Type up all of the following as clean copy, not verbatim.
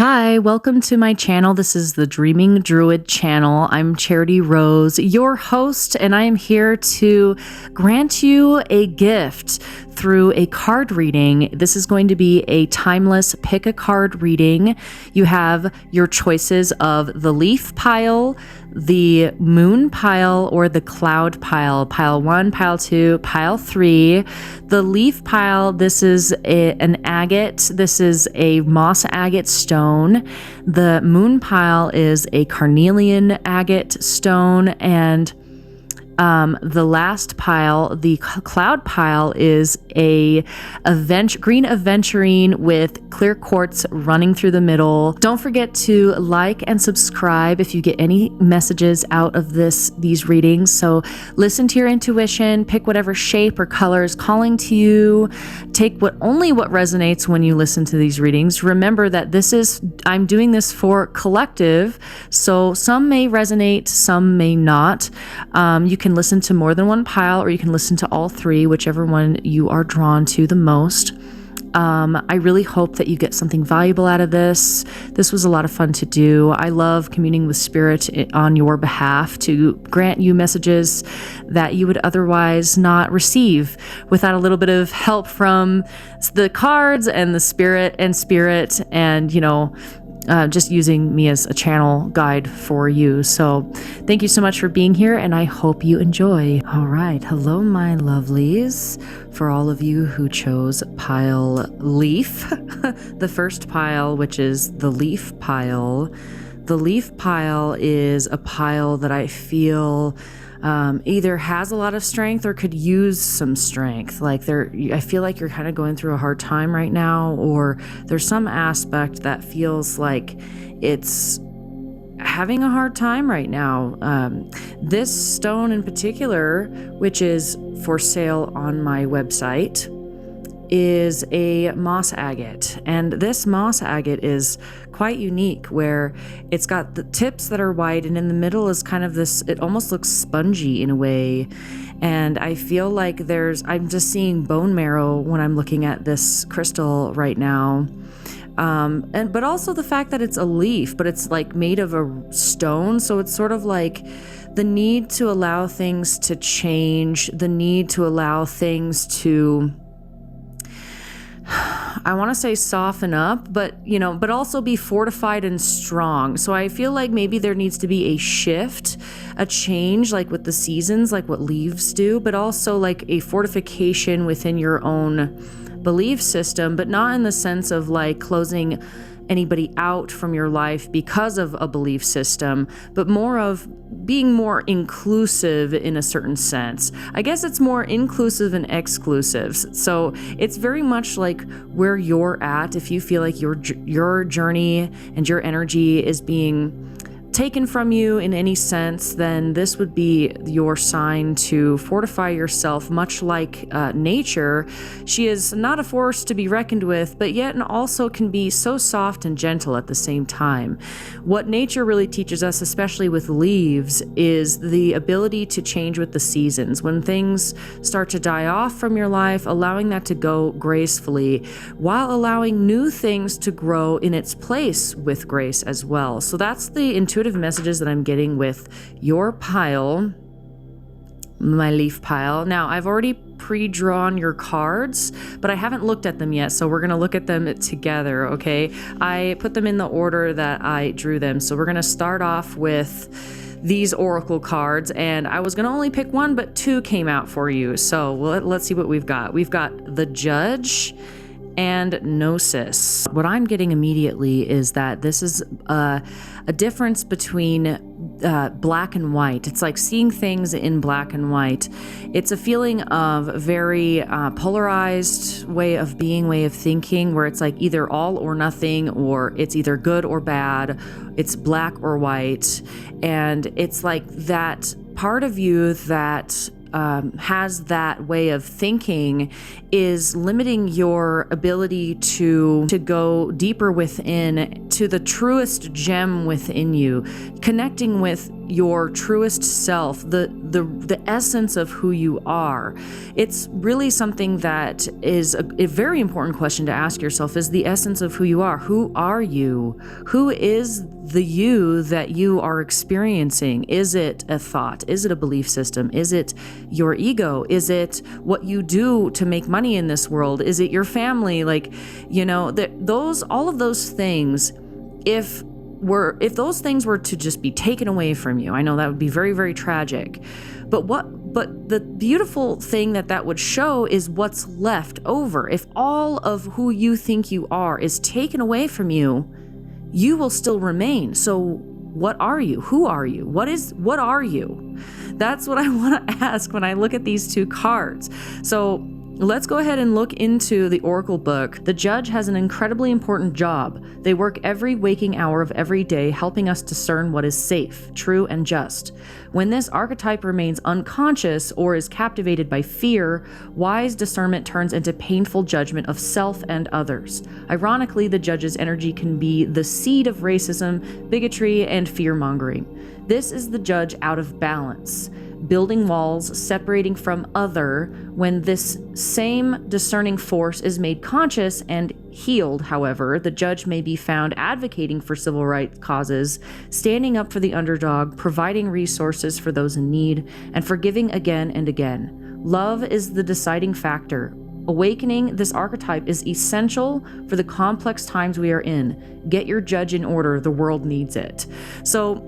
Hi, welcome to my channel. This is the Dreaming Druid channel. I'm Charity Rose, your host, and I am here to grant you a gift through a card reading. This is going to be a timeless pick a card reading. You have your choices of the leaf pile, the moon pile, or the cloud pile. Pile 1, pile 2, pile 3. The leaf pile, this is an agate. This is a moss agate stone. The moon pile is a carnelian agate stone, and the last pile, the cloud pile, is a green aventurine with clear quartz running through the middle. Don't forget to like and subscribe if you get any messages out of these readings. So listen to your intuition, pick whatever shape or color is calling to you. Take only what resonates when you listen to these readings. Remember that I'm doing this for collective, so some may resonate, some may not. You can listen to more than one pile, or you can listen to all three, whichever one you are drawn to the most. I really hope that you get something valuable out of this. This was a lot of fun to do. I love communing with spirit on your behalf to grant you messages that you would otherwise not receive without a little bit of help from the cards and the spirit and just using me as a channel guide for you. So thank you so much for being here, and I hope you enjoy. All right. Hello, my lovelies. For all of you who chose pile leaf, the first pile, which is the leaf pile. The leaf pile is a pile that I feel either has a lot of strength or could use some strength. I feel like you're kind of going through a hard time right now, or there's some aspect that feels like it's having a hard time right now. This stone in particular, which is for sale on my website, is a moss agate, and this moss agate is quite unique, where it's got the tips that are white, and in the middle is kind of this, it almost looks spongy in a way, and I feel like I'm just seeing bone marrow when I'm looking at this crystal right now. But also the fact that it's a leaf, but it's like made of a stone, so it's sort of like the need to allow things to change, the need to allow things to, I want to say soften up, but also be fortified and strong. So I feel like maybe there needs to be a shift, a change, like with the seasons, like what leaves do, but also like a fortification within your own belief system, but not in the sense of like closing anybody out from your life because of a belief system, but more of being more inclusive in a certain sense. I guess it's more inclusive and exclusive. So it's very much like where you're at. If you feel like your journey and your energy is being taken from you in any sense, then this would be your sign to fortify yourself, much like nature. She is not a force to be reckoned with, but yet and also can be so soft and gentle at the same time. What nature really teaches us, especially with leaves, is the ability to change with the seasons. When things start to die off from your life, allowing that to go gracefully, while allowing new things to grow in its place with grace as well. So that's the intuitive messages that I'm getting with your pile, my leaf pile. Now, I've already pre-drawn your cards, but I haven't looked at them yet, so we're going to look at them together, okay? I put them in the order that I drew them. So we're going to start off with these oracle cards, and I was going to only pick one, but two came out for you. So let's see what we've got. We've got the Judge and Gnosis. What I'm getting immediately is that this is a difference between black and white. It's like seeing things in black and white. It's a feeling of very polarized way of being, way of thinking, where it's like either all or nothing, or it's either good or bad, it's black or white. And it's like that part of you that has that way of thinking is limiting your ability to go deeper within, into the truest gem within you, connecting with your truest self, the essence of who you are. It's really something that is a very important question to ask yourself, is the essence of who you are. Who are you? Who is the you that you are experiencing? Is it a thought? Is it a belief system? Is it your ego? Is it what you do to make money in this world? Is it your family? Like, you know, all of those things, if those things were to just be taken away from you, I know that would be very, very tragic. But the beautiful thing that would show is what's left over. If all of who you think you are is taken away from you, you will still remain. So what are you? Who are you? What are you? That's what I want to ask when I look at these two cards. So let's go ahead and look into the Oracle book. The Judge has an incredibly important job. They work every waking hour of every day, helping us discern what is safe, true, and just. When this archetype remains unconscious or is captivated by fear, wise discernment turns into painful judgment of self and others. Ironically, the Judge's energy can be the seed of racism, bigotry, and fear-mongering. This is the Judge out of balance, building walls, separating from other. When this same discerning force is made conscious and healed, however, the Judge may be found advocating for civil rights causes, standing up for the underdog, providing resources for those in need, and forgiving again and again. Love is the deciding factor. Awakening this archetype is essential for the complex times we are in. Get your Judge in order. The world needs it. So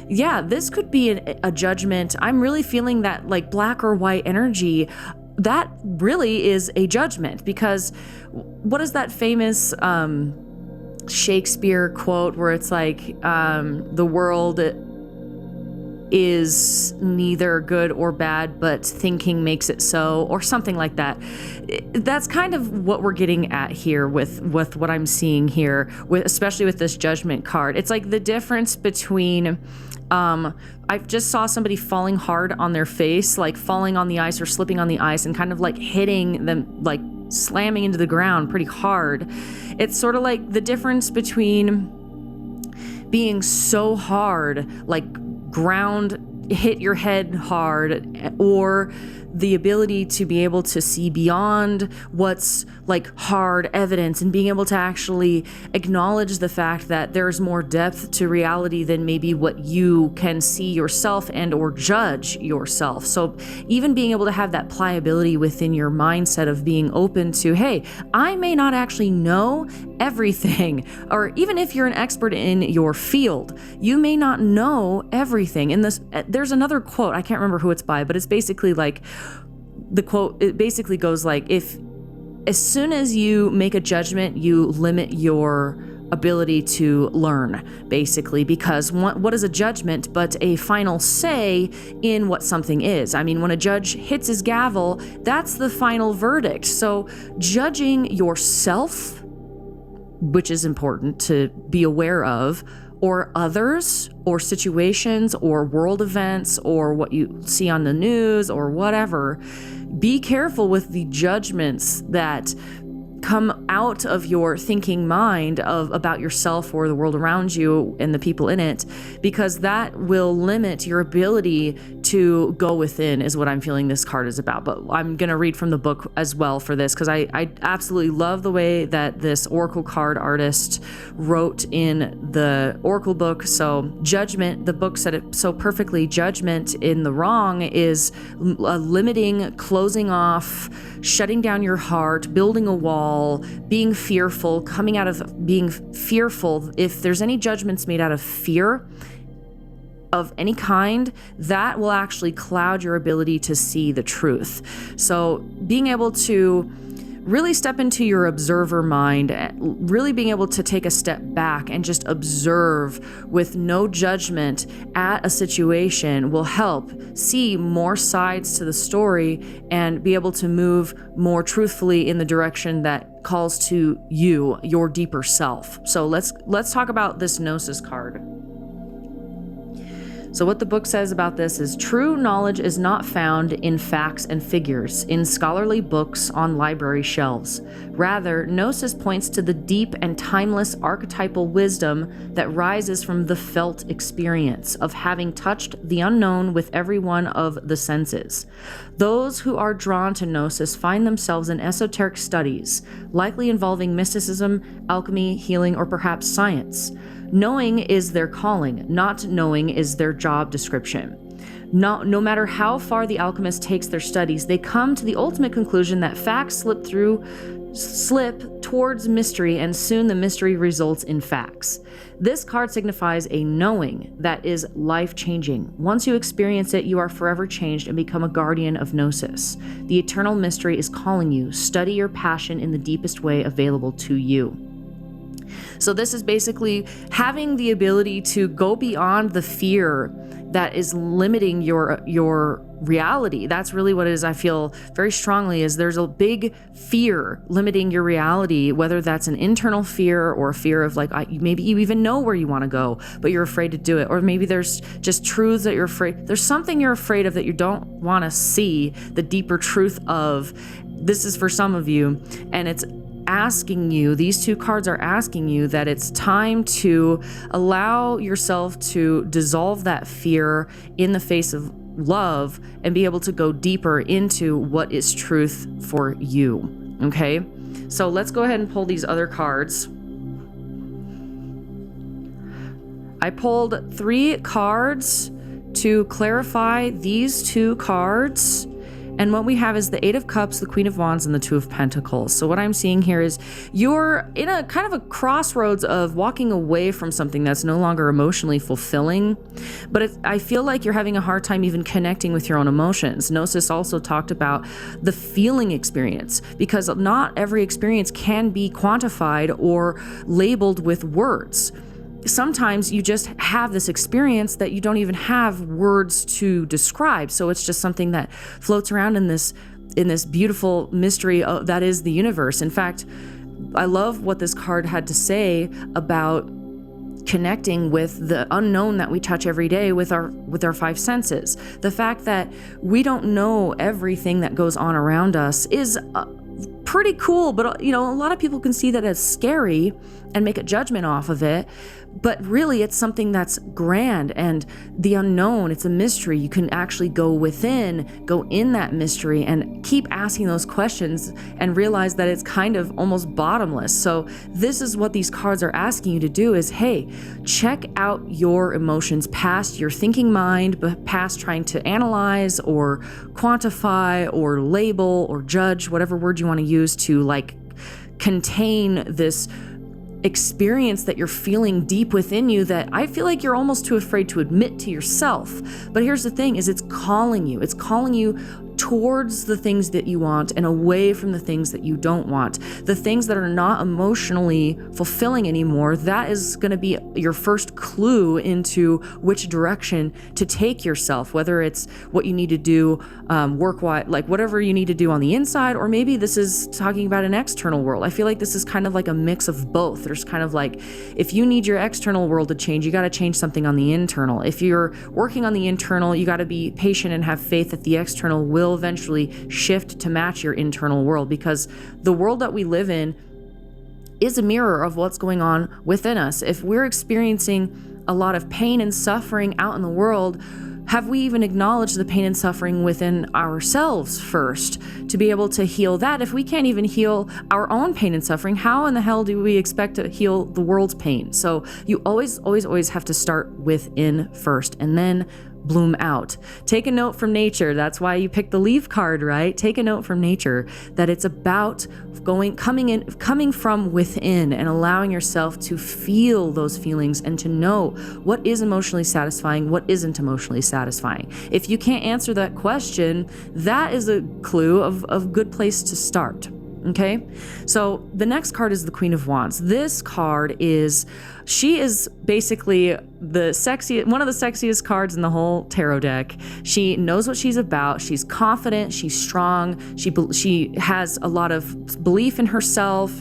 yeah, this could be a judgment. I'm really feeling that like black or white energy. That really is a judgment, because what is that famous Shakespeare quote where it's like the world is neither good or bad, but thinking makes it so, or something like that. That's kind of what we're getting at here with what I'm seeing here, especially with this Judgment card. It's like the difference between I just saw somebody falling hard on their face, like falling on the ice or slipping on the ice and kind of like hitting them, like slamming into the ground pretty hard. It's sort of like the difference between being so hard, like hit your head hard, or the ability to be able to see beyond what's like hard evidence and being able to actually acknowledge the fact that there's more depth to reality than maybe what you can see yourself and or judge yourself. So even being able to have that pliability within your mindset of being open to, hey, I may not actually know everything, or even if you're an expert in your field, you may not know everything. And there's another quote, I can't remember who it's by, but it's basically like, the quote, it basically goes like, as soon as you make a judgment, you limit your ability to learn, basically, because what is a judgment but a final say in what something is? I mean, when a judge hits his gavel, that's the final verdict. So judging yourself, which is important to be aware of, or others, or situations, or world events, or what you see on the news, or whatever. Be careful with the judgments that come out of your thinking mind about yourself or the world around you and the people in it, because that will limit your ability to go within, is what I'm feeling this card is about. But I'm going to read from the book as well for this, because I absolutely love the way that this Oracle card artist wrote in the Oracle book. So judgment, the book said it so perfectly, judgment in the wrong is a limiting, closing off, shutting down your heart, building a wall, being fearful, coming out of being fearful. If there's any judgments made out of fear of any kind, that will actually cloud your ability to see the truth. So being able to really step into your observer mind, really being able to take a step back and just observe with no judgment at a situation will help see more sides to the story and be able to move more truthfully in the direction that calls to you, your deeper self. So let's talk about this Gnosis card. So what the book says about this is true knowledge is not found in facts and figures, in scholarly books on library shelves. Rather, gnosis points to the deep and timeless archetypal wisdom that rises from the felt experience of having touched the unknown with every one of the senses. Those who are drawn to gnosis find themselves in esoteric studies, likely involving mysticism, alchemy, healing, or perhaps science. Knowing is their calling, not knowing is their job description. No matter how far the alchemist takes their studies, they come to the ultimate conclusion that facts slip towards mystery, and soon the mystery results in facts. This card signifies a knowing that is life-changing. Once you experience it, you are forever changed and become a guardian of gnosis. The eternal mystery is calling you. Study your passion in the deepest way available to you. So this is basically having the ability to go beyond the fear that is limiting your reality. That's really what it is. I feel very strongly is there's a big fear limiting your reality, whether that's an internal fear or a fear of like, maybe you even know where you want to go, but you're afraid to do it. Or maybe there's just truths that you're afraid. There's something you're afraid of that you don't want to see the deeper truth of. This is for some of you, and it's asking you, these two cards are asking you that it's time to allow yourself to dissolve that fear in the face of love and be able to go deeper into what is truth for you. Okay, so let's go ahead and pull these other cards. I pulled 3 cards to clarify these 2 cards. And what we have is the 8 of Cups, the Queen of Wands, and the 2 of Pentacles. So what I'm seeing here is you're in a kind of a crossroads of walking away from something that's no longer emotionally fulfilling. But I feel like you're having a hard time even connecting with your own emotions. Gnosis also talked about the feeling experience, because not every experience can be quantified or labeled with words. Sometimes you just have this experience that you don't even have words to describe. So it's just something that floats around in this beautiful mystery that is the universe. In fact, I love what this card had to say about connecting with the unknown that we touch every day with our 5 senses. The fact that we don't know everything that goes on around us is pretty cool, but a lot of people can see that as scary and make a judgment off of it. But really, it's something that's grand, and the unknown, it's a mystery. You can actually go in that mystery and keep asking those questions and realize that it's kind of almost bottomless. So this is what these cards are asking you to do is, hey, check out your emotions past your thinking mind, but past trying to analyze or quantify or label or judge, whatever word you want to use to like contain this experience that you're feeling deep within you that I feel like you're almost too afraid to admit to yourself. But here's the thing is it's calling you towards the things that you want and away from the things that you don't want. The things that are not emotionally fulfilling anymore, that is going to be your first clue into which direction to take yourself, whether it's what you need to do work-wise, like whatever you need to do on the inside, or maybe this is talking about an external world. I feel like this is kind of like a mix of both. There's kind of like, if you need your external world to change, you got to change something on the internal. If you're working on the internal, you got to be patient and have faith that the external will eventually shift to match your internal world, because the world that we live in is a mirror of what's going on within us. If we're experiencing a lot of pain and suffering out in the world, have we even acknowledged the pain and suffering within ourselves first to be able to heal that? If we can't even heal our own pain and suffering, how in the hell do we expect to heal the world's pain? So you always have to start within first and then bloom out. Take a note from nature. That's why you picked the leaf card, right? Take a note from nature that it's about coming from within and allowing yourself to feel those feelings and to know what is emotionally satisfying, what isn't emotionally satisfying. If you can't answer that question, that is a clue of a good place to start. Okay, so the next card is the Queen of Wands. This card she is basically one of the sexiest cards in the whole tarot deck. She knows what she's about. She's confident. She's strong. She has a lot of belief in herself.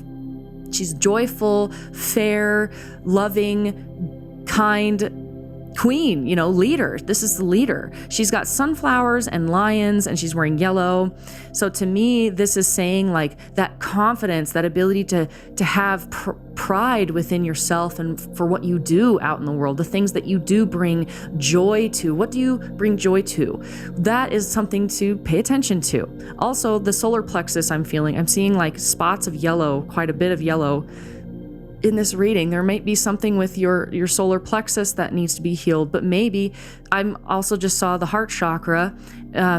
She's joyful, fair, loving, kind. queen, leader. This is the leader. She's got sunflowers and lions, and she's wearing yellow. So to me, this is saying like that confidence, that ability to have pride within yourself and for what you do out in the world, the things that you do bring joy to. What do you bring joy to? That is something to pay attention to. Also, the solar plexus I'm seeing like spots of yellow, quite a bit of yellow in this reading. There might be something with your solar plexus that needs to be healed, but maybe I'm also just saw the heart chakra.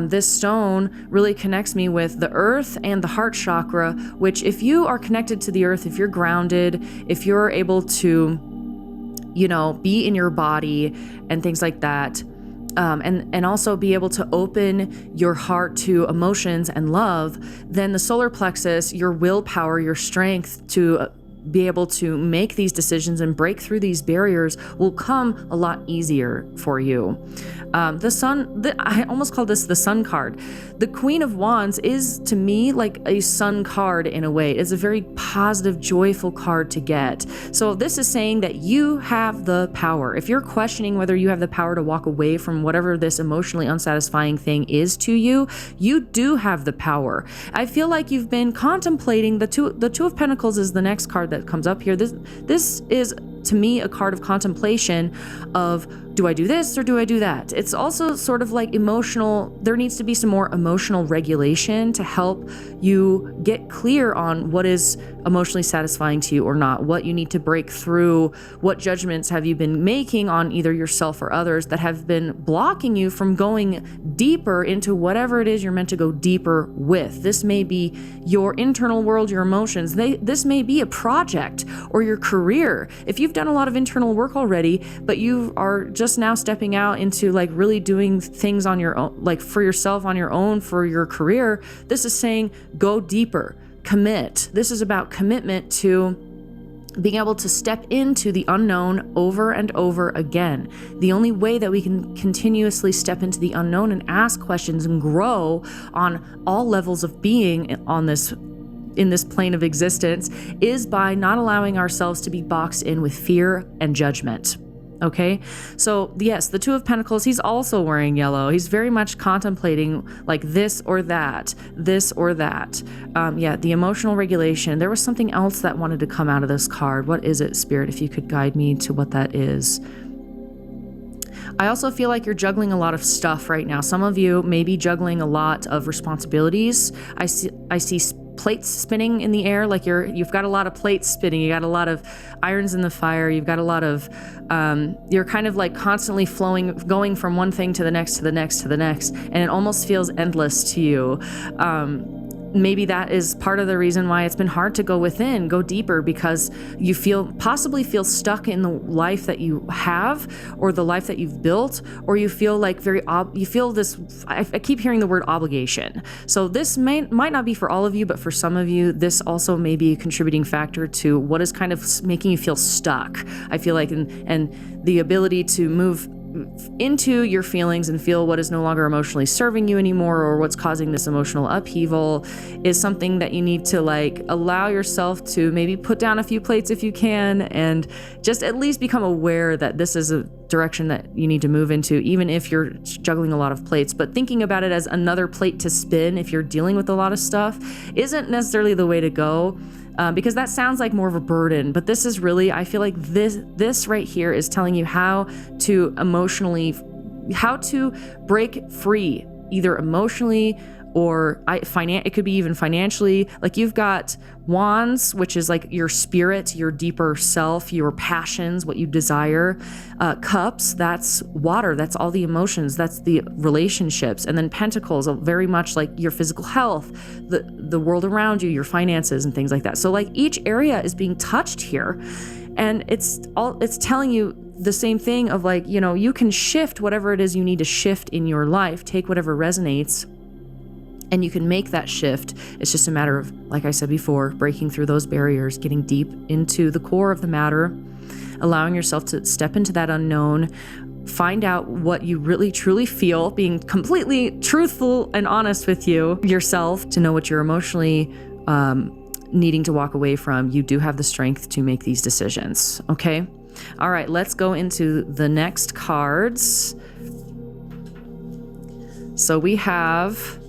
This stone really connects me with the earth and the heart chakra, which if you are connected to the earth, if you're grounded, if you're able to, be in your body and things like that, and also be able to open your heart to emotions and love, then the solar plexus, your willpower, your strength to be able to make these decisions and break through these barriers will come a lot easier for you. The sun, I almost call this the sun card. The Queen of Wands is, to me, like a sun card in a way. It's a very positive, joyful card to get. So this is saying that you have the power. If you're questioning whether you have the power to walk away from whatever this emotionally unsatisfying thing is to you, you do have the power. I feel like you've been contemplating the Two of Pentacles is the next card that comes up here. This is, to me, a card of contemplation of, do I do this or do I do that? It's also sort of like emotional. There needs to be some more emotional regulation to help you get clear on what is emotionally satisfying to you or not, what you need to break through, what judgments have you been making on either yourself or others that have been blocking you from going deeper into whatever it is you're meant to go deeper with. This may be your internal world, your emotions. This may be a project or your career. If you've done a lot of internal work already, but you are just now stepping out into like really doing things on your own, like for yourself on your own, for your career, this is saying go deeper, commit. This is about commitment to being able to step into the unknown over and over again. The only way that we can continuously step into the unknown and ask questions and grow on all levels of being in this plane of existence is by not allowing ourselves to be boxed in with fear and judgment. Okay, so yes, the Two of Pentacles, he's also wearing yellow. He's very much contemplating like this or that, this or that. The emotional regulation. There was something else that wanted to come out of this card. What is it, Spirit, if you could guide me to what that is? I also feel like you're juggling a lot of stuff right now. Some of you may be juggling a lot of responsibilities. I see plates spinning in the air, like you've got a lot of plates spinning, you got a lot of irons in the fire, you've got a lot of you're kind of like constantly flowing, going from one thing to the next to the next to the next, and it almost feels endless to you. Maybe that is part of the reason why it's been hard to go within, go deeper, because you possibly feel stuck in the life that you have or the life that you've built, or you feel like you feel this, I keep hearing the word obligation. So this might not be for all of you, but for some of you, this also may be a contributing factor to what is kind of making you feel stuck. I feel like, and the ability to move into your feelings and feel what is no longer emotionally serving you anymore, or what's causing this emotional upheaval, is something that you need to like allow yourself to maybe put down a few plates if you can, and just at least become aware that this is a direction that you need to move into, even if you're juggling a lot of plates. But thinking about it as another plate to spin if you're dealing with a lot of stuff isn't necessarily the way to go. Because that sounds like more of a burden, but this is really, I feel like this right here is telling you how to break free, either emotionally or it could be even financially. Like you've got wands, which is like your spirit, your deeper self, your passions, what you desire. Cups, that's water, that's all the emotions, that's the relationships. And then pentacles, very much like your physical health, the world around you, your finances and things like that. So like each area is being touched here, and it's telling you the same thing of like, you can shift whatever it is you need to shift in your life, take whatever resonates, and you can make that shift. It's just a matter of, like I said before, breaking through those barriers, getting deep into the core of the matter, allowing yourself to step into that unknown, find out what you really truly feel, being completely truthful and honest with yourself, to know what you're emotionally needing to walk away from. You do have the strength to make these decisions, okay? All right, let's go into the next cards. So we have,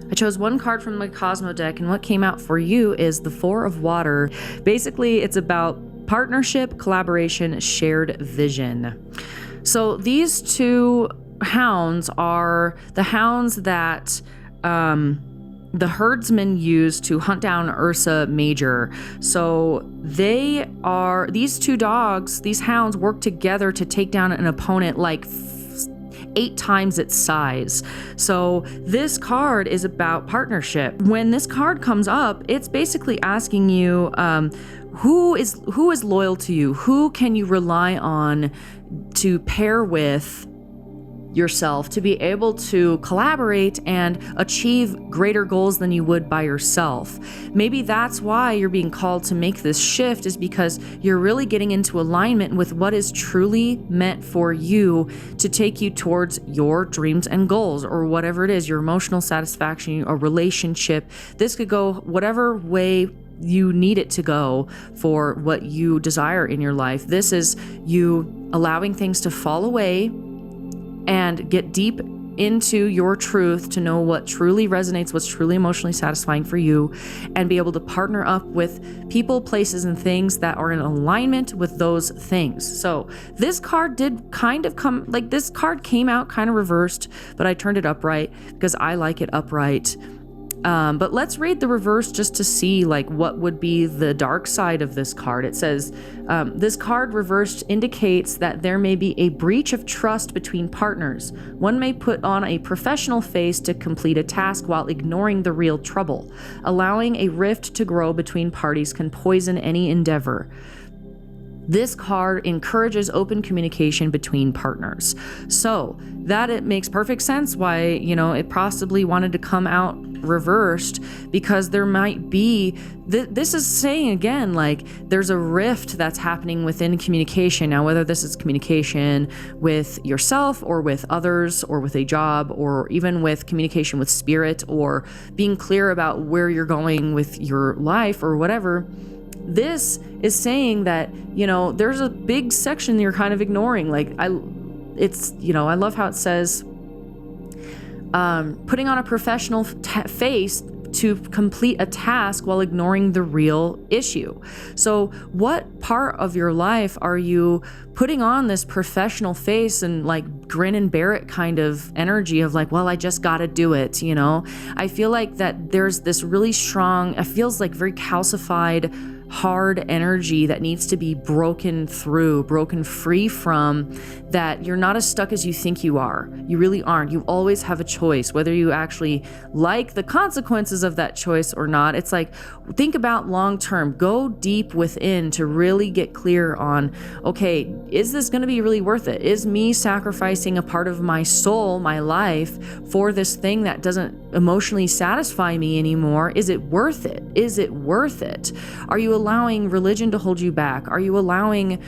I chose one card from my Cosmo deck, and what came out for you is the Four of Water. Basically, it's about partnership, collaboration, shared vision. So these two hounds are the hounds that the herdsmen use to hunt down Ursa Major. So these two dogs, these hounds work together to take down an opponent like 8 times its size. So this card is about partnership. When this card comes up, it's basically asking you, who is loyal to you? Who can you rely on to pair with yourself to be able to collaborate and achieve greater goals than you would by yourself? Maybe that's why you're being called to make this shift, is because you're really getting into alignment with what is truly meant for you to take you towards your dreams and goals, or whatever it is, your emotional satisfaction, a relationship. This could go whatever way you need it to go for what you desire in your life. This is you allowing things to fall away and get deep into your truth to know what truly resonates, what's truly emotionally satisfying for you, and be able to partner up with people, places, and things that are in alignment with those things. So this card did kind of come, like this card came out kind of reversed, but I turned it upright because I like it upright. But let's read the reverse just to see like what would be the dark side of this card. It says, this card reversed indicates that there may be a breach of trust between partners. One may put on a professional face to complete a task while ignoring the real trouble. Allowing a rift to grow between parties can poison any endeavor. This card encourages open communication between partners. So that it makes perfect sense why, it possibly wanted to come out reversed, because there might be, this is saying again, like there's a rift that's happening within communication. Now, whether this is communication with yourself or with others or with a job, or even with communication with spirit, or being clear about where you're going with your life or whatever, this is saying that, there's a big section you're kind of ignoring. Like I love how it says, putting on a professional face to complete a task while ignoring the real issue. So what part of your life are you putting on this professional face and like grin and bear it kind of energy of like, well, I just got to do it. I feel like that there's this really strong, it feels like very calcified, hard energy that needs to be broken free from, that you're not as stuck as you think you are. You really aren't. You always have a choice, whether you actually like the consequences of that choice or not. It's like, think about long term, go deep within to really get clear on, okay, is this going to be really worth it? Is me sacrificing a part of my soul, my life, for this thing that doesn't emotionally satisfy me anymore? Is it worth it? Is it worth it? Are you allowing religion to hold you back? Are you allowing,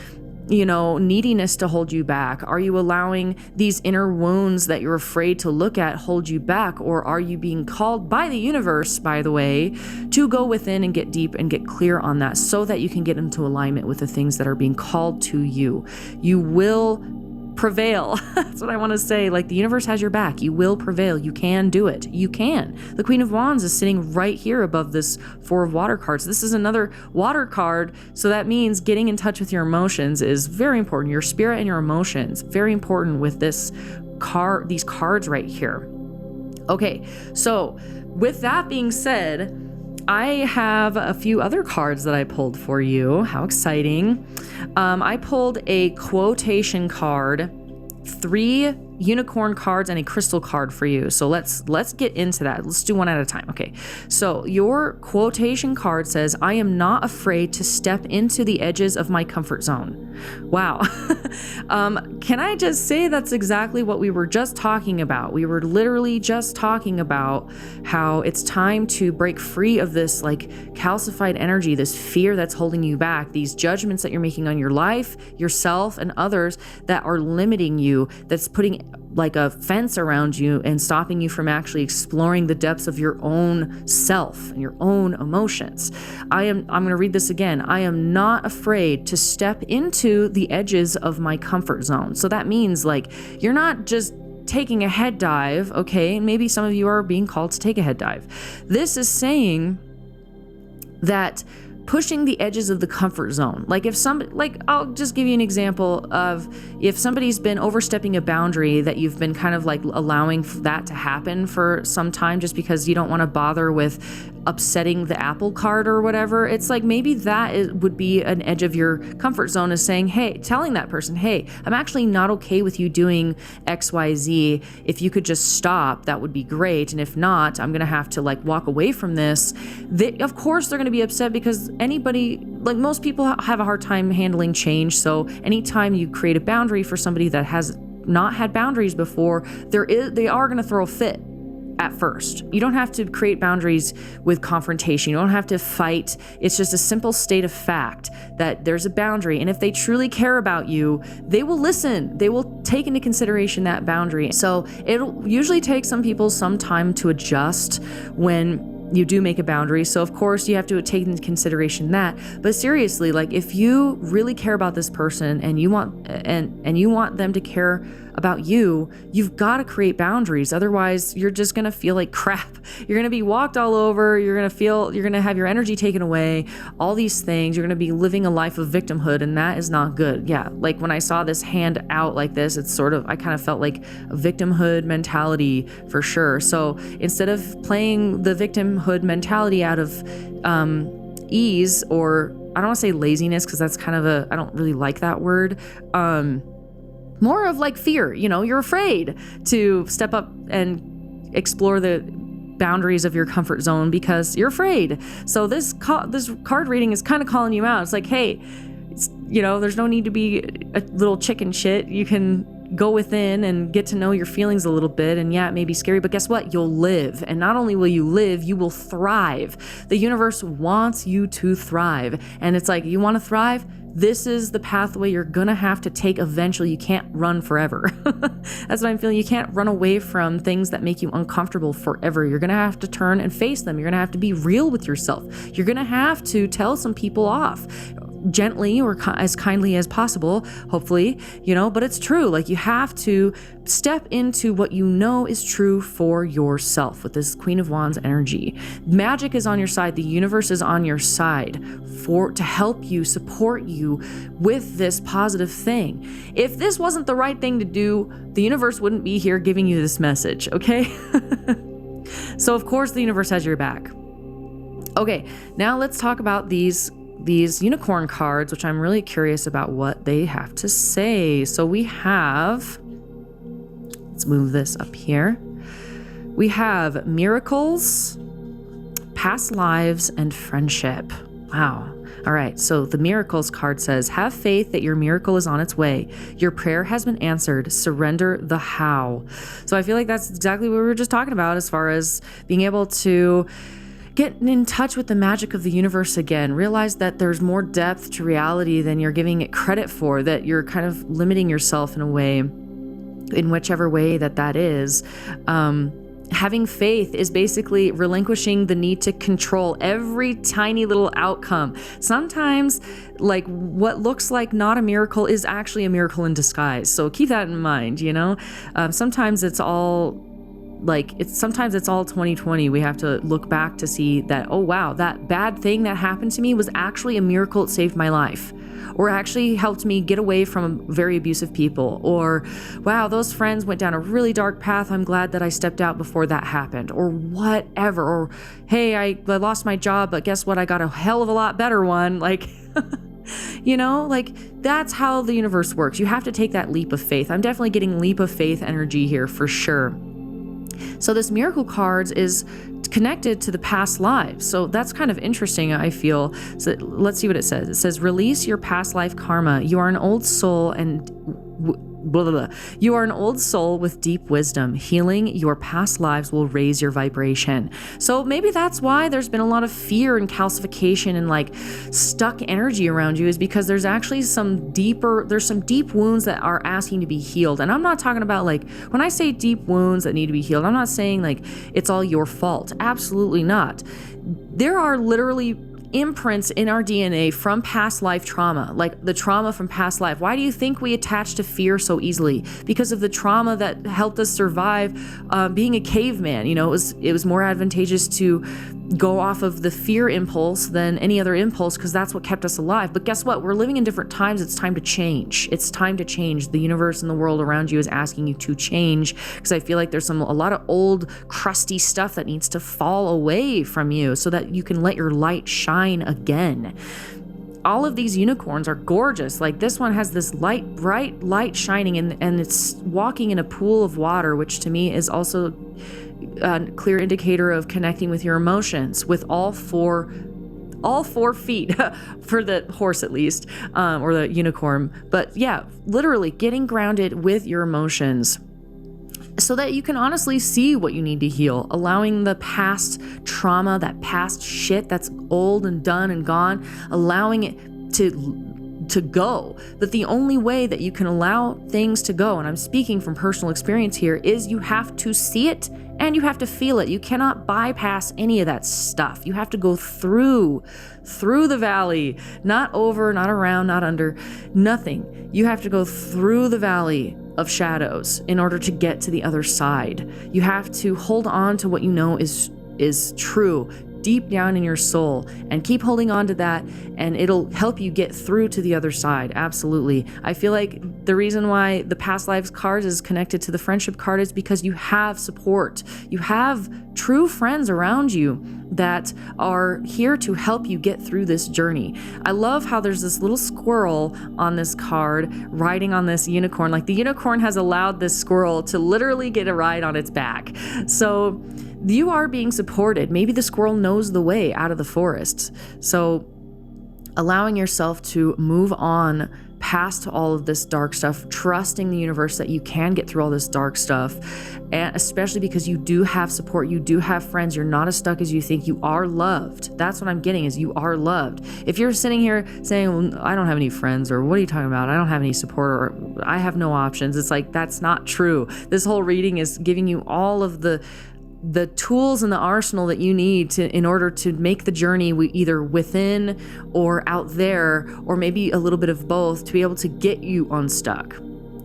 neediness to hold you back? Are you allowing these inner wounds that you're afraid to look at hold you back? Or are you being called by the universe, by the way, to go within and get deep and get clear on that, so that you can get into alignment with the things that are being called to you? You will prevail. That's what I want to say. Like, the universe has your back. You will prevail. You can do it. You can. The Queen of Wands is sitting right here above this Four of Water cards. This is another water card. So that means getting in touch with your emotions is very important. Your spirit and your emotions, very important with this card, these cards right here. Okay. So with that being said, I have a few other cards that I pulled for you. How exciting. I pulled a quotation card, 3 unicorn cards, and a crystal card for you. So let's get into that. Let's do one at a time. Okay. So your quotation card says, I am not afraid to step into the edges of my comfort zone. Wow. Can I just say that's exactly what we were just talking about? We were literally just talking about how it's time to break free of this like calcified energy, this fear that's holding you back, these judgments that you're making on your life, yourself, and others that are limiting you, that's putting like a fence around you and stopping you from actually exploring the depths of your own self and your own emotions. I'm going to read this again. I am not afraid to step into the edges of my comfort zone. So that means like you're not just taking a head dive, okay? Maybe some of you are being called to take a head dive. This is saying that pushing the edges of the comfort zone. Like if somebody, like I'll just give you an example of if somebody's been overstepping a boundary that you've been kind of like allowing that to happen for some time just because you don't want to bother with upsetting the apple cart or whatever. It's like maybe that would be an edge of your comfort zone, is saying, hey, telling that person, hey, I'm actually not okay with you doing XYZ. If you could just stop, that would be great. And if not, I'm going to have to like walk away from this. Of course, they're going to be upset because anybody, like most people have a hard time handling change. So anytime you create a boundary for somebody that has not had boundaries before, they are going to throw a fit at first. You don't have to create boundaries with confrontation. You don't have to fight. It's just a simple state of fact that there's a boundary. And if they truly care about you, they will listen. They will take into consideration that boundary. So it'll usually take some people some time to adjust when you do make a boundary. So of course you have to take into consideration that. But seriously, like if you really care about this person and you want them to care about you, you've got to create boundaries. Otherwise, you're just going to feel like crap. You're going to be walked all over. You're going to have your energy taken away, all these things. You're going to be living a life of victimhood, and that is not good. Yeah. Like when I saw this hand out like this, it's sort of, I kind of felt like a victimhood mentality for sure. So instead of playing the victimhood mentality out of ease, or I don't want to say laziness, because that's kind of I don't really like that word. More of like fear, you're afraid to step up and explore the boundaries of your comfort zone because you're afraid. So this card reading is kind of calling you out. It's like, hey, there's no need to be a little chicken shit. You can go within and get to know your feelings a little bit. And yeah, it may be scary, but guess what? You'll live. And not only will you live, you will thrive. The universe wants you to thrive. And it's like, you want to thrive? This is the pathway you're gonna have to take eventually. You can't run forever. That's what I'm feeling. You can't run away from things that make you uncomfortable forever. You're gonna have to turn and face them. You're gonna have to be real with yourself. You're gonna have to tell some people off gently or as kindly as possible, hopefully, but it's true. Like you have to step into what you know is true for yourself with this Queen of Wands energy. Magic is on your side. The universe is on your side to help you, support you with this positive thing. If this wasn't the right thing to do, the universe wouldn't be here giving you this message, okay? So of course the universe has your back. Okay, now let's talk about these unicorn cards, which I'm really curious about what they have to say. So we have, let's move this up here. We have miracles, past lives, and friendship. Wow. All right. So the miracles card says, have faith that your miracle is on its way. Your prayer has been answered. Surrender the how. So I feel like that's exactly what we were just talking about as far as being able to get in touch with the magic of the universe again. Realize that there's more depth to reality than you're giving it credit for, that you're kind of limiting yourself in a way, in whichever way that is. Having faith is basically relinquishing the need to control every tiny little outcome. Sometimes, like what looks like not a miracle is actually a miracle in disguise. So keep that in mind, Sometimes it's all 2020. We have to look back to see that, oh wow, that bad thing that happened to me was actually a miracle. It saved my life, or actually helped me get away from very abusive people, or wow, those friends went down a really dark path. I'm glad that I stepped out before that happened, or whatever. Or hey, I lost my job, but guess what? I got a hell of a lot better one. Like, that's how the universe works. You have to take that leap of faith. I'm definitely getting leap of faith energy here for sure. So this miracle cards is connected to the past lives. So that's kind of interesting, I feel. So let's see what it says. It says, release your past life karma. You are an old soul and blah, blah, blah. You are an old soul with deep wisdom. Healing your past lives will raise your vibration. So maybe that's why there's been a lot of fear and calcification and like stuck energy around you, is because there's actually some deep wounds that are asking to be healed. And I'm not talking about like, when I say deep wounds that need to be healed, I'm not saying like it's all your fault. Absolutely not. There are literally imprints in our DNA from past life trauma, like the trauma from past life. Why do you think we attach to fear so easily? Because of the trauma that helped us survive being a caveman. You know, it was more advantageous to go off of the fear impulse than any other impulse, because that's what kept us alive. But guess what? We're living in different times. It's time to change. It's time to change. The universe and the world around you is asking you to change, because I feel like there's a lot of old crusty stuff that needs to fall away from you so that you can let your light shine again. All of these unicorns are gorgeous. Like this one has this bright light shining, and it's walking in a pool of water, which to me is also a clear indicator of connecting with your emotions with all four feet for the horse at least, or the unicorn. But yeah, literally getting grounded with your emotions so that you can honestly see what you need to heal, allowing the past trauma, that past shit that's old and done and gone, allowing it to go. But the only way that you can allow things to go, and I'm speaking from personal experience here, is you have to see it and you have to feel it. You cannot bypass any of that stuff. You have to go through the valley, not over, not around, not under, nothing. You have to go through the valley of shadows in order to get to the other side. You have to hold on to what you know is true deep down in your soul, and keep holding on to that, and it'll help you get through to the other side. Absolutely. I feel like the reason why the past lives card is connected to the friendship card is because you have support. You have true friends around you that are here to help you get through this journey. I love how there's this little squirrel on this card riding on this unicorn. Like the unicorn has allowed this squirrel to literally get a ride on its back. So you are being supported. Maybe the squirrel knows the way out of the forest. So allowing yourself to move on past all of this dark stuff, trusting the universe that you can get through all this dark stuff, and especially because you do have support, you do have friends, you're not as stuck as you think, you are loved. That's what I'm getting, is you are loved. If you're sitting here saying, well, I don't have any friends, or what are you talking about? I don't have any support, or I have no options. It's like, that's not true. This whole reading is giving you all of the tools and the arsenal that you need in order to make the journey either within or out there, or maybe a little bit of both, to be able to get you unstuck.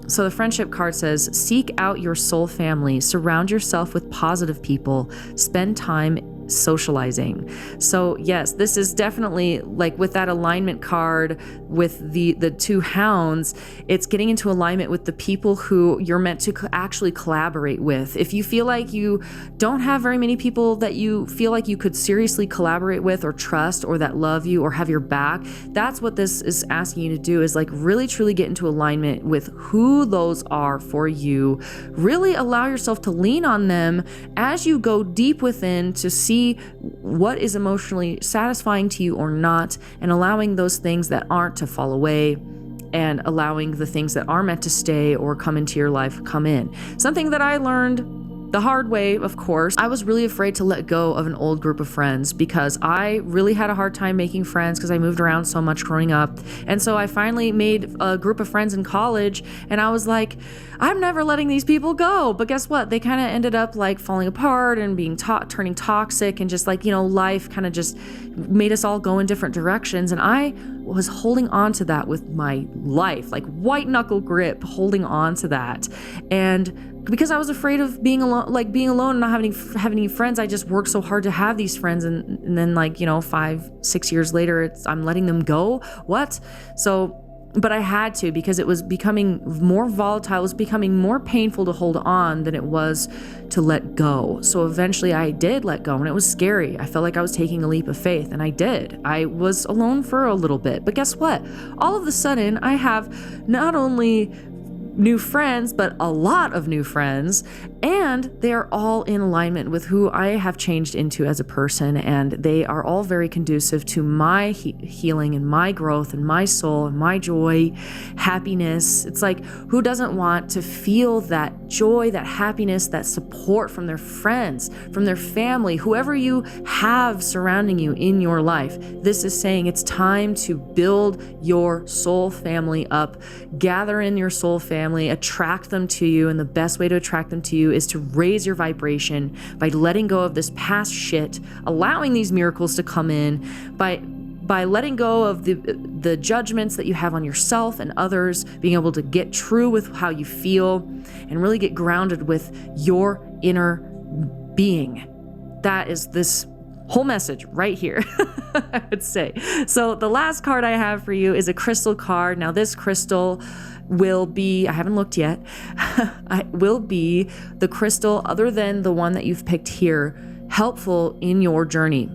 So the friendship card says, seek out your soul family, surround yourself with positive people, spend time socializing. So yes, this is definitely like with that alignment card with the two hounds, it's getting into alignment with the people who you're meant to actually collaborate with. If you feel like you don't have very many people that you feel like you could seriously collaborate with or trust, or that love you or have your back, that's what this is asking you to do, is like really truly get into alignment with who those are for you. Really allow yourself to lean on them as you go deep within to see what is emotionally satisfying to you or not, and allowing those things that aren't to fall away, and allowing the things that are meant to stay or come into your life come in. Something that I learned the hard way, of course, I was really afraid to let go of an old group of friends, because I really had a hard time making friends because I moved around so much growing up. And so I finally made a group of friends in college, and I was like, I'm never letting these people go. But guess what? They kind of ended up like falling apart and being turning toxic, and just like, you know, life kind of just made us all go in different directions. And I was holding on to that with my life, like white knuckle grip, holding on to that. And because I was afraid of being alone and not having any friends, I just worked so hard to have these friends. And then, like, you know, 5-6 years later, I'm letting them go. What? So, but I had to, because it was becoming more volatile. It was becoming more painful to hold on than it was to let go. So eventually I did let go, and it was scary. I felt like I was taking a leap of faith, and I did. I was alone for a little bit, but guess what? All of a sudden, I have not only new friends, but a lot of new friends, and they are all in alignment with who I have changed into as a person, and they are all very conducive to my healing and my growth and my soul and my joy, happiness. It's like, who doesn't want to feel that joy, that happiness, that support from their friends, from their family, whoever you have surrounding you in your life? This is saying it's time to build your soul family up, gather in your soul family, attract them to you, and the best way to attract them to you is to raise your vibration by letting go of this past shit, allowing these miracles to come in, by letting go of the judgments that you have on yourself and others, being able to get true with how you feel and really get grounded with your inner being. That is this whole message right here, I would say. So the last card I have for you is a crystal card. Now this crystal will be, I haven't looked yet, will be the crystal, other than the one that you've picked here, helpful in your journey.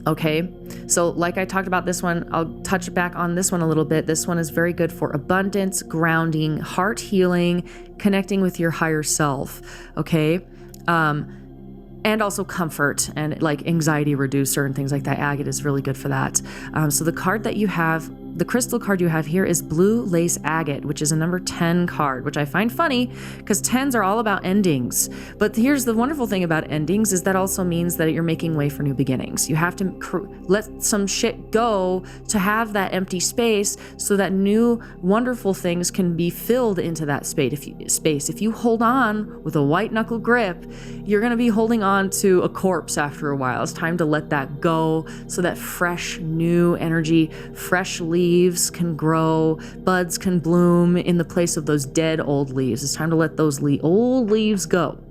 Okay, so like I talked about this one, I'll touch back on this one a little bit. This one is very good for abundance, grounding, heart healing, connecting with your higher self. Okay. And also comfort and like anxiety reducer and things like that. Agate is really good for that. So the card that you have, the crystal card you have here is Blue Lace Agate, which is a number 10 card, which I find funny because 10s are all about endings. But here's the wonderful thing about endings is that also means that you're making way for new beginnings. You have to let some shit go to have that empty space so that new wonderful things can be filled into that space. If you hold on with a white knuckle grip, you're going to be holding on to a corpse after a while. It's time to let that go so that fresh, new energy, fresh leaves can grow, buds can bloom in the place of those dead old leaves. It's time to let those old leaves go.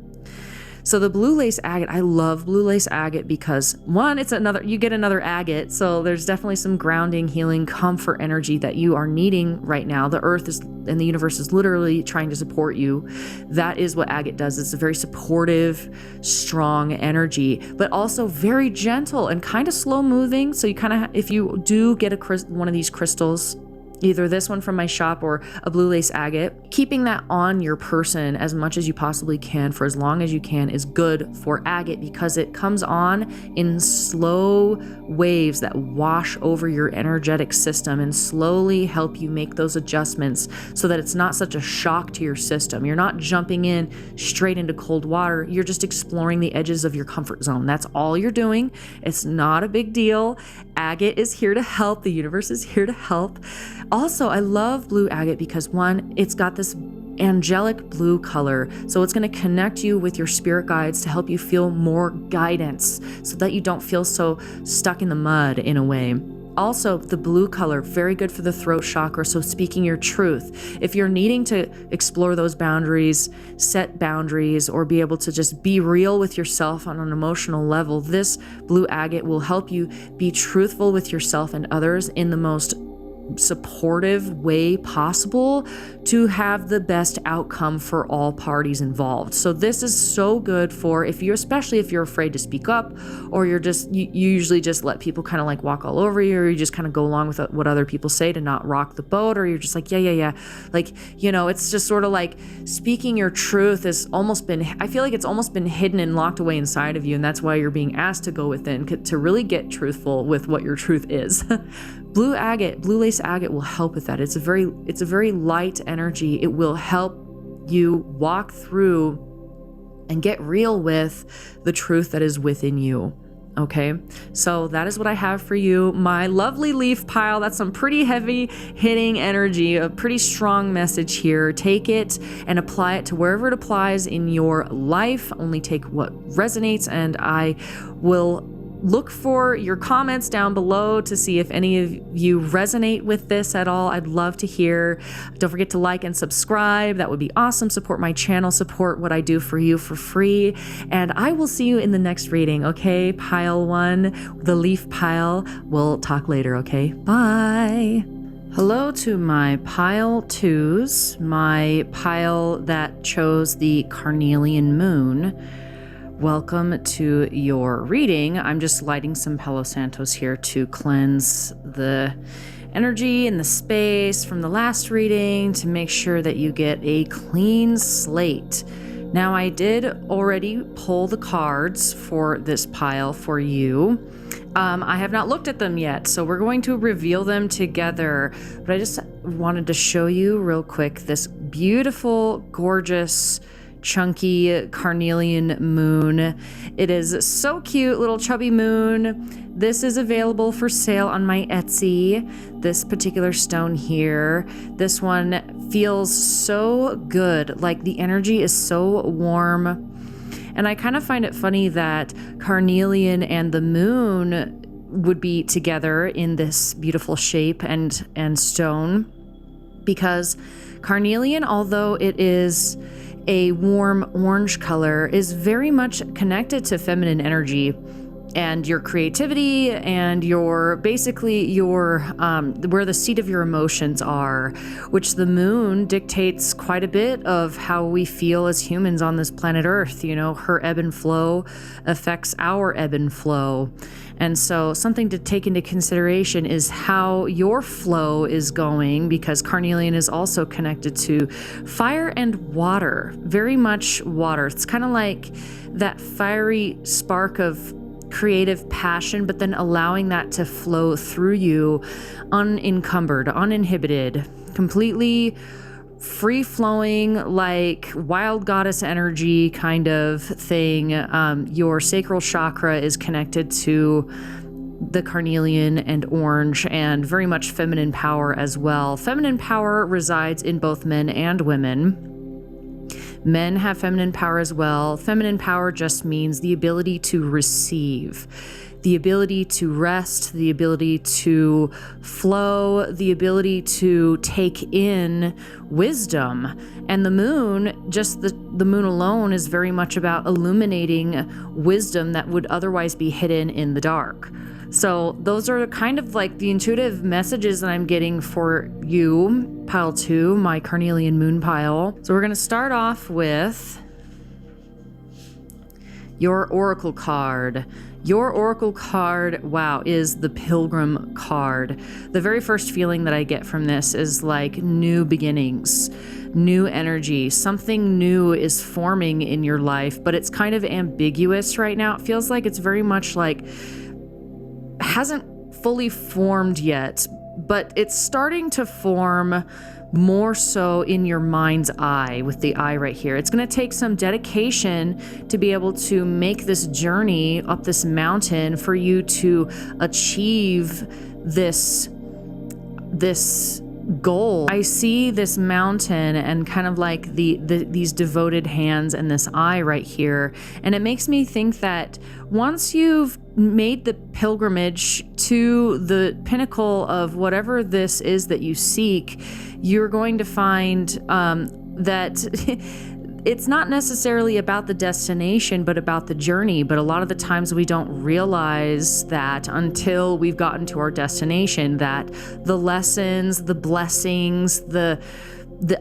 So the blue lace agate, I love blue lace agate because one, you get another agate. So there's definitely some grounding, healing, comfort energy that you are needing right now. The earth and the universe is literally trying to support you. That is what agate does. It's a very supportive, strong energy, but also very gentle and kind of slow moving. So you kind of, if you do get one of these crystals, either this one from my shop or a blue lace agate, keeping that on your person as much as you possibly can for as long as you can is good for agate because it comes on in slow waves that wash over your energetic system and slowly help you make those adjustments so that it's not such a shock to your system. You're not jumping in straight into cold water. You're just exploring the edges of your comfort zone. That's all you're doing. It's not a big deal. Agate is here to help. The universe is here to help. Also, I love blue agate because one, it's got this angelic blue color. So it's going to connect you with your spirit guides to help you feel more guidance so that you don't feel so stuck in the mud in a way. Also, the blue color, very good for the throat chakra, so speaking your truth. If you're needing to explore those boundaries, set boundaries, or be able to just be real with yourself on an emotional level, this blue agate will help you be truthful with yourself and others in the most supportive way possible to have the best outcome for all parties involved. So this is so good for especially if you're afraid to speak up, or you usually just let people kind of like walk all over you, or you just kind of go along with what other people say to not rock the boat, or you're just like, yeah. Like, it's just sort of like speaking your truth I feel like it's almost been hidden and locked away inside of you. And that's why you're being asked to go within to really get truthful with what your truth is. Blue lace agate will help with that. It's a very light energy. It will help you walk through and get real with the truth that is within you. Okay, so that is what I have for you. My lovely leaf pile, that's some pretty heavy hitting energy, a pretty strong message here. Take it and apply it to wherever it applies in your life. Only take what resonates, and I will look for your comments down below to see if any of you resonate with this at all. I'd love to hear. Don't forget to like and subscribe. That would be awesome. Support my channel, support what I do for you for free. And I will see you in the next reading, okay? Pile 1, the leaf pile. We'll talk later, okay? Bye. Hello to my pile 2s, my pile that chose the carnelian moon. Welcome to your reading. I'm just lighting some Palo Santos here to cleanse the energy in the space from the last reading to make sure that you get a clean slate. Now, I did already pull the cards for this pile for you. I have not looked at them yet, so we're going to reveal them together. But I just wanted to show you real quick this beautiful, gorgeous, chunky carnelian moon. It is so cute, little chubby moon. This is available for sale on my Etsy. This particular stone here, this one feels so good. Like the energy is so warm. And I kind of find it funny that carnelian and the moon would be together in this beautiful shape and stone, because carnelian, although it is a warm orange color, is very much connected to feminine energy and your creativity and your where the seat of your emotions are, which the moon dictates quite a bit of how we feel as humans on this planet Earth. You know, her ebb and flow affects our ebb and flow. And so something to take into consideration is how your flow is going, because carnelian is also connected to fire and water, very much water. It's kind of like that fiery spark of creative passion, but then allowing that to flow through you unencumbered, uninhibited, completely free flowing, like wild goddess energy kind of thing. Your sacral chakra is connected to the carnelian and orange, and very much feminine power as well. Feminine power resides in both men and women. Men have feminine power as well. Feminine power just means the ability to receive, the ability to rest, the ability to flow, the ability to take in wisdom. And the moon, just the moon alone, is very much about illuminating wisdom that would otherwise be hidden in the dark. So those are kind of like the intuitive messages that I'm getting for you, pile 2, my carnelian moon pile. So we're going to start off with your oracle card. Your oracle card, wow, is the Pilgrim card. The very first feeling that I get from this is like new beginnings, new energy. Something new is forming in your life, but it's kind of ambiguous right now. It feels like it's very much like hasn't fully formed yet, but it's starting to form more so in your mind's eye, with the eye right here. It's going to take some dedication to be able to make this journey up this mountain for you to achieve this goal. I see this mountain and kind of like these devoted hands and this eye right here, and it makes me think that once you've made the pilgrimage to the pinnacle of whatever this is that you seek, you're going to find that it's not necessarily about the destination, but about the journey. But a lot of the times we don't realize that until we've gotten to our destination, that the lessons, the blessings, the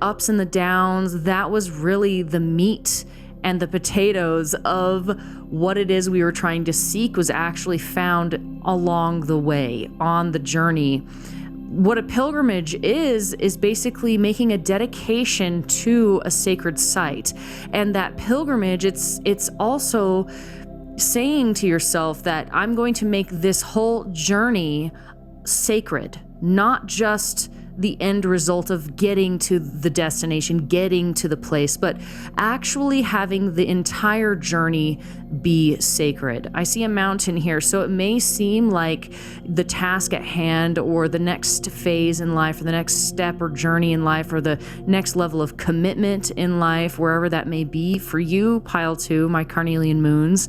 ups and the downs, that was really the meat and the potatoes of what it is we were trying to seek was actually found along the way, on the journey. What a pilgrimage is basically making a dedication to a sacred site. And that pilgrimage, it's also saying to yourself that I'm going to make this whole journey sacred, not just the end result of getting to the destination, getting to the place, but actually having the entire journey be sacred. I see a mountain here, so it may seem like the task at hand or the next phase in life or the next step or journey in life or the next level of commitment in life, wherever that may be for you, pile 2, my carnelian moons,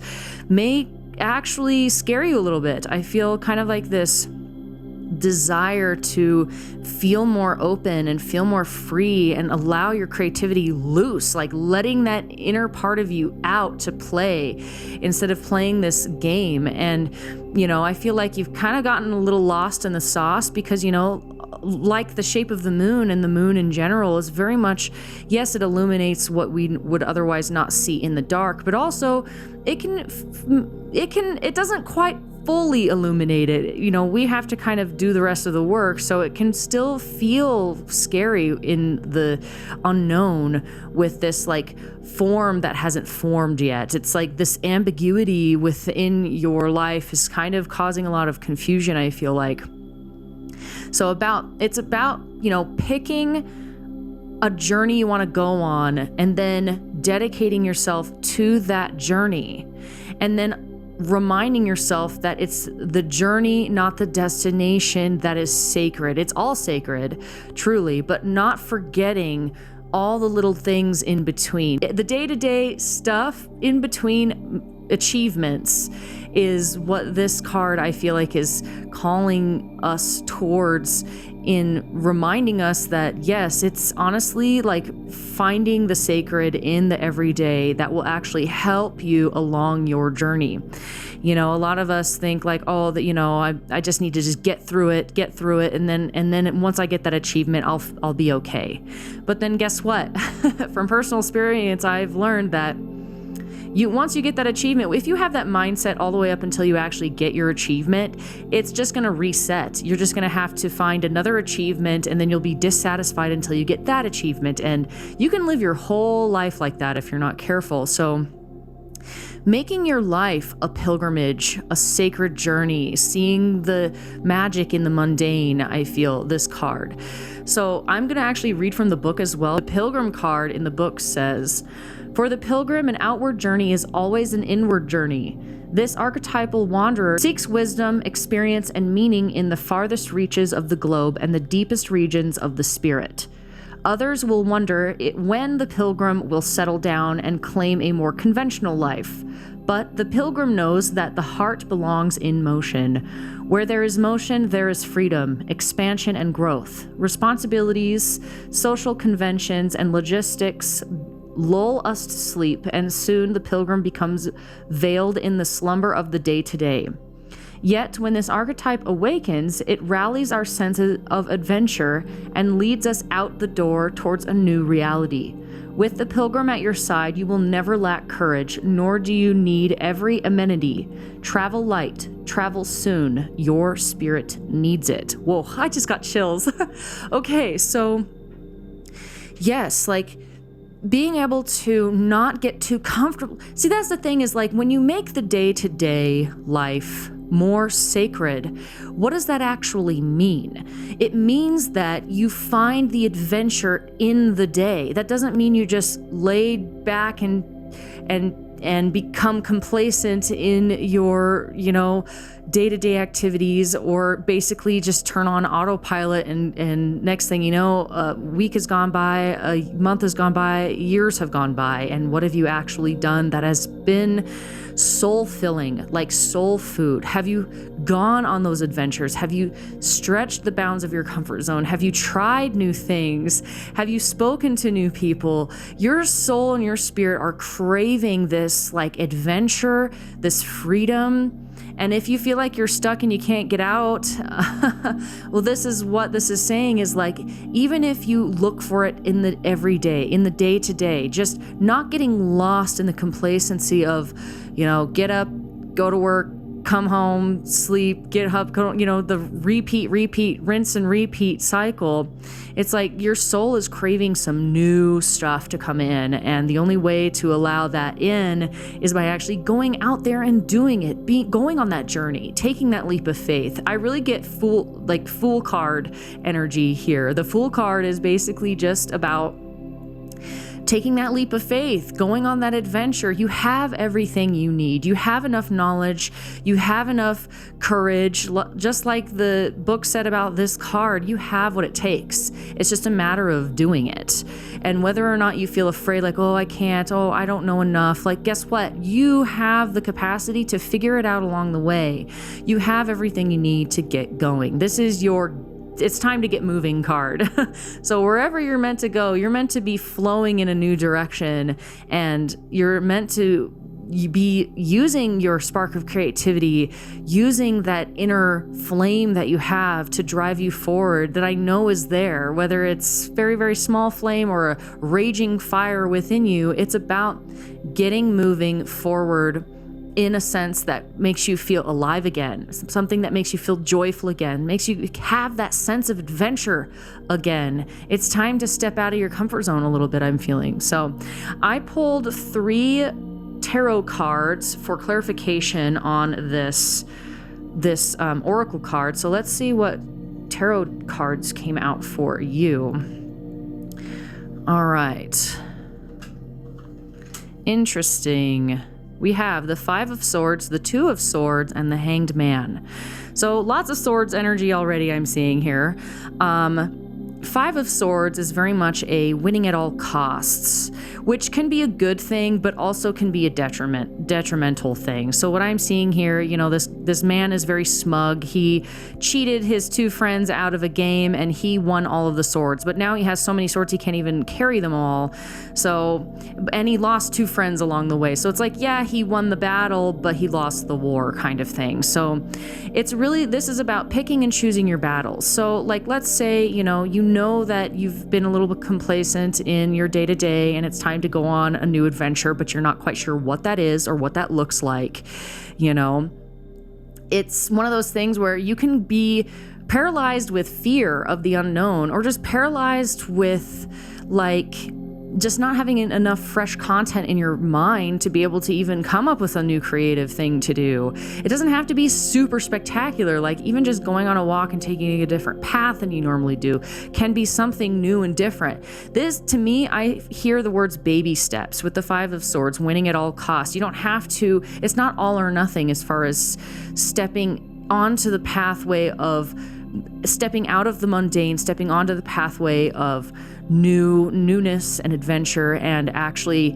may actually scare you a little bit. I feel kind of like this desire to feel more open and feel more free and allow your creativity loose, like letting that inner part of you out to play instead of playing this game. And, you know, I feel like you've kind of gotten a little lost in the sauce because, you know, like the shape of the moon and the moon in general is very much, yes, it illuminates what we would otherwise not see in the dark, but also it doesn't quite fully illuminated. We have to kind of do the rest of the work, so it can still feel scary in the unknown with this like form that hasn't formed yet. It's like this ambiguity within your life is kind of causing a lot of confusion, I feel like. So it's about, picking a journey you want to go on and then dedicating yourself to that journey. And then reminding yourself that it's the journey, not the destination, that is sacred. It's all sacred, truly, but not forgetting all the little things in between. The day-to-day stuff in between achievements is what this card, I feel like, is calling us towards, in reminding us that yes, it's honestly like finding the sacred in the everyday that will actually help you along your journey. A lot of us think like, oh, that, I just need to just get through it. And then once I get that achievement, I'll be okay. But then guess what? From personal experience, I've learned that once you get that achievement, if you have that mindset all the way up until you actually get your achievement, it's just going to reset. You're just going to have to find another achievement, and then you'll be dissatisfied until you get that achievement. And you can live your whole life like that if you're not careful. So making your life a pilgrimage, a sacred journey, seeing the magic in the mundane, I feel this card. So I'm going to actually read from the book as well. The Pilgrim card in the book says, "For the pilgrim, an outward journey is always an inward journey. This archetypal wanderer seeks wisdom, experience, and meaning in the farthest reaches of the globe and the deepest regions of the spirit. Others will wonder when the pilgrim will settle down and claim a more conventional life. But the pilgrim knows that the heart belongs in motion. Where there is motion, there is freedom, expansion, and growth. Responsibilities, social conventions, and logistics lull us to sleep, and soon the pilgrim becomes veiled in the slumber of the day-to-day. Yet, when this archetype awakens, it rallies our senses of adventure and leads us out the door towards a new reality. With the pilgrim at your side, you will never lack courage, nor do you need every amenity. Travel light, travel soon. Your spirit needs it." Whoa, I just got chills. Okay, so yes, like being able to not get too comfortable. See, that's the thing, is like when you make the day-to-day life more sacred, what does that actually mean? It means that you find the adventure in the day. That doesn't mean you just laid back and become complacent in your, day-to-day activities, or basically just turn on autopilot and next thing you know, a week has gone by, a month has gone by, years have gone by, and what have you actually done that has been soul-filling, like soul food? Have you gone on those adventures? Have you stretched the bounds of your comfort zone? Have you tried new things? Have you spoken to new people? Your soul and your spirit are craving this like adventure, this freedom. And if you feel like you're stuck and you can't get out, well, this is what this is saying, is like, even if you look for it in the everyday, in the day to day, just not getting lost in the complacency of, get up, go to work, come home, sleep, get up, the repeat, rinse and repeat cycle. It's like your soul is craving some new stuff to come in. And the only way to allow that in is by actually going out there and doing it, going on that journey, taking that leap of faith. I really get fool card energy here. The Fool card is basically just about taking that leap of faith, going on that adventure. You have everything you need. You have enough knowledge. You have enough courage. Just like the book said about this card, you have what it takes. It's just a matter of doing it. And whether or not you feel afraid, like, oh, I can't, oh, I don't know enough, like, guess what? You have the capacity to figure it out along the way. You have everything you need to get going. This is it's time to get moving card. So wherever you're meant to go, you're meant to be flowing in a new direction, and you're meant to be using your spark of creativity, using that inner flame that you have to drive you forward, that I know is there, whether it's very, very small flame or a raging fire within you. It's about getting moving forward in a sense that makes you feel alive again, something that makes you feel joyful again, makes you have that sense of adventure again. It's time to step out of your comfort zone a little bit, I'm feeling. So I pulled 3 tarot cards for clarification on this oracle card. So let's see what tarot cards came out for you. All right. Interesting. We have the 5 of Swords, the 2 of Swords, and the Hanged Man. So lots of swords energy already I'm seeing here. 5 of Swords is very much a winning at all costs, which can be a good thing, but also can be a detrimental thing. So what I'm seeing here, this man is very smug. He cheated his 2 friends out of a game and he won all of the swords, but now he has so many swords he can't even carry them all. And he lost 2 friends along the way. So it's like, yeah, he won the battle, but he lost the war kind of thing. So it's really, this is about picking and choosing your battles. So like, let's say, you know that you've been a little bit complacent in your day-to-day and it's time to go on a new adventure, but you're not quite sure what that is or what that looks like. It's one of those things where you can be paralyzed with fear of the unknown, or just paralyzed with just not having enough fresh content in your mind to be able to even come up with a new creative thing to do. It doesn't have to be super spectacular. Like even just going on a walk and taking a different path than you normally do can be something new and different. This, to me, I hear the words baby steps with the 5 of Swords, winning at all costs. You don't have to, it's not all or nothing as far as stepping onto the pathway of stepping out of the mundane, stepping onto the pathway of newness and adventure, and actually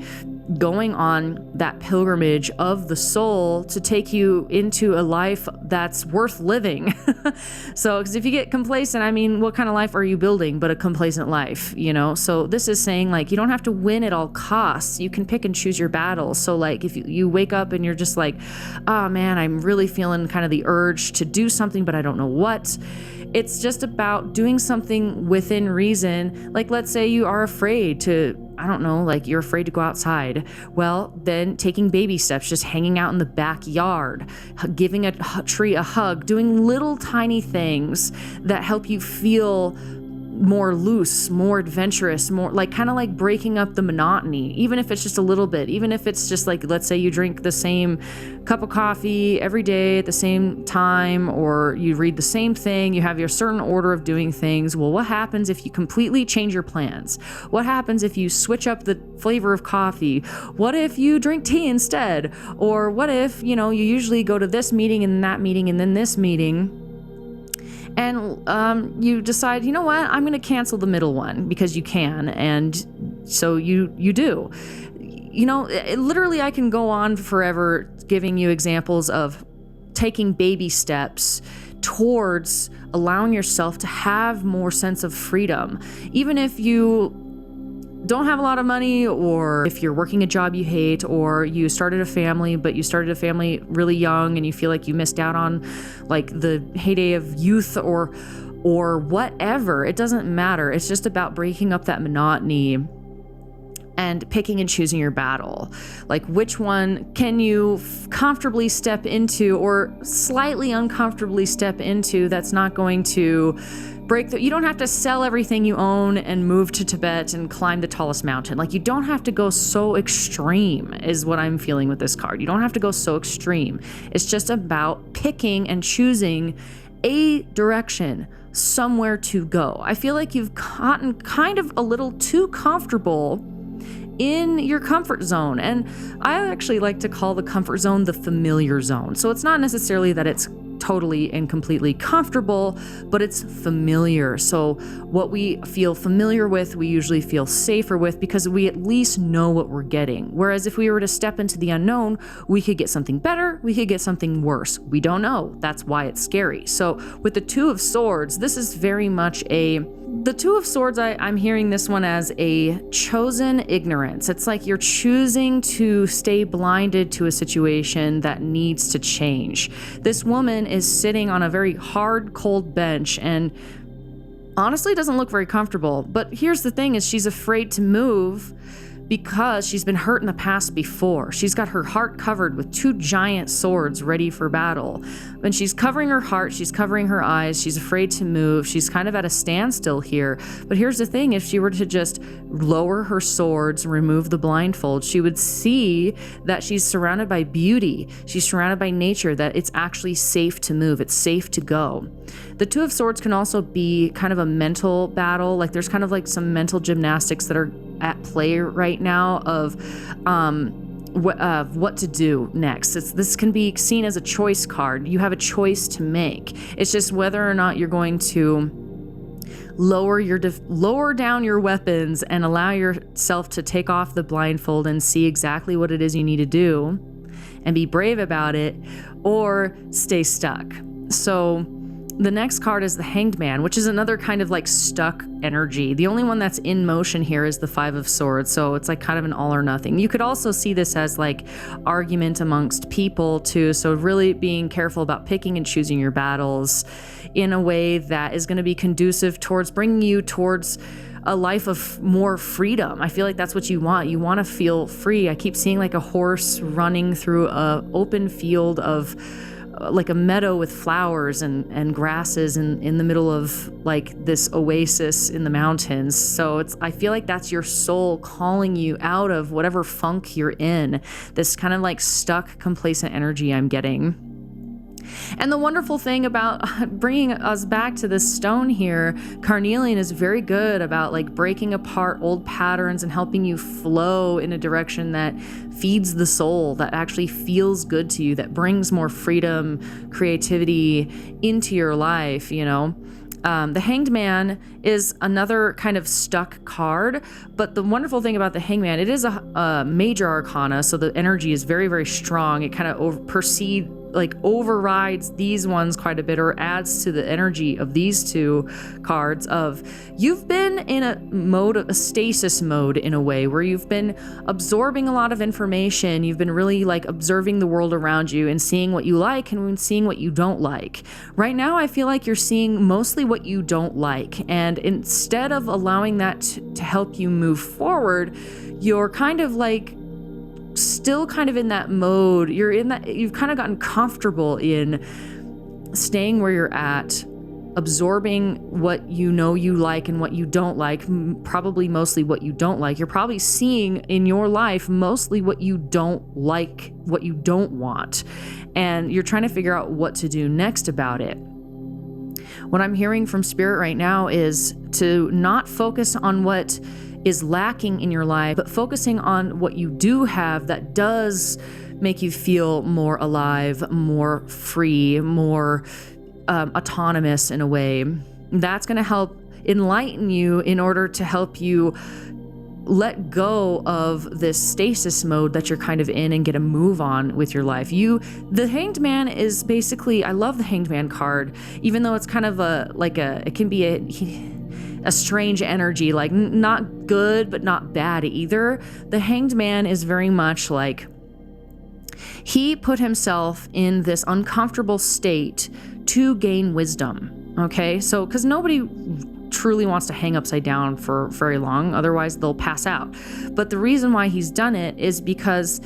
going on that pilgrimage of the soul to take you into a life that's worth living. So, because if you get complacent, I mean, what kind of life are you building but a complacent life, So this is saying you don't have to win at all costs. You can pick and choose your battles. So if you wake up and you're just like, oh man, I'm really feeling kind of the urge to do something, but I don't know what. It's just about doing something within reason. Like, let's say you are afraid to, you're afraid to go outside. Well, then taking baby steps, just hanging out in the backyard, giving a tree a hug, doing little tiny things that help you feel more loose, more adventurous, more kind of breaking up the monotony, even if it's just a little bit, even if it's just let's say you drink the same cup of coffee every day at the same time, or you read the same thing, you have your certain order of doing things. Well, what happens if you completely change your plans? What happens if you switch up the flavor of coffee? What if you drink tea instead? Or what if, you usually go to this meeting and that meeting and then this meeting, and you decide, what, I'm going to cancel the middle one because you can, and so you do. Literally I can go on forever giving you examples of taking baby steps towards allowing yourself to have more sense of freedom. Even if you don't have a lot of money, or if you're working a job you hate, or you started a family, but you started a family really young and you feel like you missed out on the heyday of youth or whatever. It doesn't matter. It's just about breaking up that monotony and picking and choosing your battle. Which one can you comfortably step into or slightly uncomfortably step into that's not going to you don't have to sell everything you own and move to Tibet and climb the tallest mountain. You don't have to go so extreme is what I'm feeling with this card. You don't have to go so extreme. It's just about picking and choosing a direction, somewhere to go. I feel like you've gotten kind of a little too comfortable in your comfort zone. And I actually like to call the comfort zone the familiar zone. So it's not necessarily that it's totally and completely comfortable, but it's familiar. So what we feel familiar with, we usually feel safer with because we at least know what we're getting. Whereas if we were to step into the unknown, we could get something better, we could get something worse. We don't know. That's why it's scary. So with the 2 of Swords, this is very much the 2 of Swords, I'm hearing this one as a chosen ignorance. It's like you're choosing to stay blinded to a situation that needs to change. This woman is sitting on a very hard, cold bench and honestly doesn't look very comfortable. But here's the thing is she's afraid to move because she's been hurt in the past before. She's got her heart covered with 2 giant swords ready for battle. When she's covering her heart, she's covering her eyes, she's afraid to move, she's kind of at a standstill here. But here's the thing, if she were to just lower her swords, remove the blindfold, she would see that she's surrounded by beauty, she's surrounded by nature, that it's actually safe to move, it's safe to go. The 2 of Swords can also be kind of a mental battle, like there's kind of like some mental gymnastics that are at play right now of what to do next. This can be seen as a choice card. You have a choice to make. It's just whether or not you're going to lower down your weapons and allow yourself to take off the blindfold and see exactly what it is you need to do and be brave about it, or stay stuck. So the next card is the Hanged Man, which is another kind of like stuck energy. The only one that's in motion here is the 5 of Swords, so it's like kind of an all or nothing. You could also see this as like argument amongst people too, so really being careful about picking and choosing your battles in a way that is going to be conducive towards bringing you towards a life of more freedom. I feel like that's what you want. You want to feel free. I keep seeing like a horse running through a open field of like a meadow with flowers and grasses in the middle of like this oasis in the mountains. So I feel like that's your soul calling you out of whatever funk you're in, this kind of like stuck, complacent energy I'm getting. And the wonderful thing about bringing us back to this stone here, carnelian is very good about like breaking apart old patterns and helping you flow in a direction that feeds the soul, that actually feels good to you, that brings more freedom, creativity into your life, you know. The Hanged Man is another kind of stuck card, but the wonderful thing about the Hanged Man, it is a major arcana, so the energy is very, very strong. It kind of overrides these ones quite a bit, or adds to the energy of these 2 cards of you've been in a stasis mode in a way where you've been absorbing a lot of information. You've been really like observing the world around you and seeing what you like and seeing what you don't like. Right now, I feel like you're seeing mostly what you don't like. And instead of allowing that to help you move forward, you're kind of like still kind of in that mode. You've kind of gotten comfortable in staying where you're at, absorbing what you know you like and what you don't like, probably mostly what you don't like. You're probably seeing in your life mostly what you don't like, what you don't want, and you're trying to figure out what to do next about it. What I'm hearing from Spirit right now is to not focus on what is lacking in your life, but focusing on what you do have that does make you feel more alive, more free, more autonomous in a way. That's going to help enlighten you in order to help you let go of this stasis mode that you're kind of in and get a move on with your life. The Hanged Man is basically, I love the Hanged Man card, even though it's kind of it can be a strange energy, like not good, but not bad either. The Hanged Man is very much like he put himself in this uncomfortable state to gain wisdom. Okay, so because nobody truly wants to hang upside down for very long, otherwise they'll pass out. But the reason why he's done it is because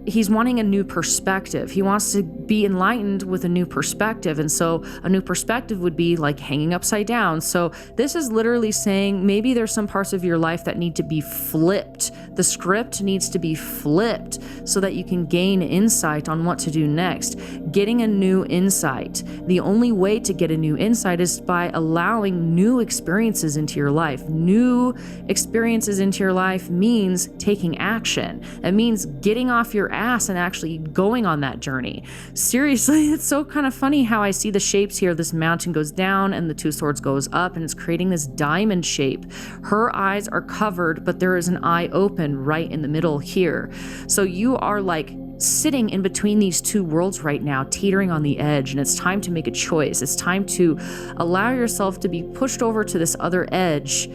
he's wanting a new perspective. He wants to be enlightened with a new perspective, and so a new perspective would be like hanging upside down. So this is literally saying maybe there's some parts of your life that need to be flipped. The script needs to be flipped so that you can gain insight on what to do next. Getting a new insight. The only way to get a new insight is by allowing new experiences into your life. New experiences into your life means taking action. It means getting off your ass and actually going on that journey. Seriously, it's so kind of funny how I see the shapes here. This mountain goes down and the 2 swords goes up, and it's creating this diamond shape. Her eyes are covered, but there is an eye open right in the middle here. So you are like sitting in between these 2 worlds right now, teetering on the edge, and it's time to make a choice. It's time to allow yourself to be pushed over to this other edge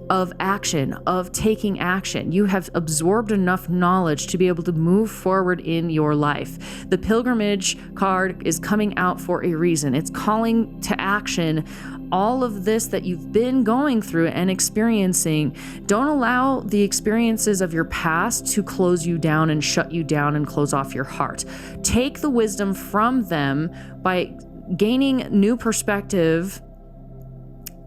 of action, of taking action. You have absorbed enough knowledge to be able to move forward in your life. The pilgrimage card is coming out for a reason. It's calling to action all of this that you've been going through and experiencing. Don't allow the experiences of your past to close you down and shut you down and close off your heart. Take the wisdom from them by gaining new perspective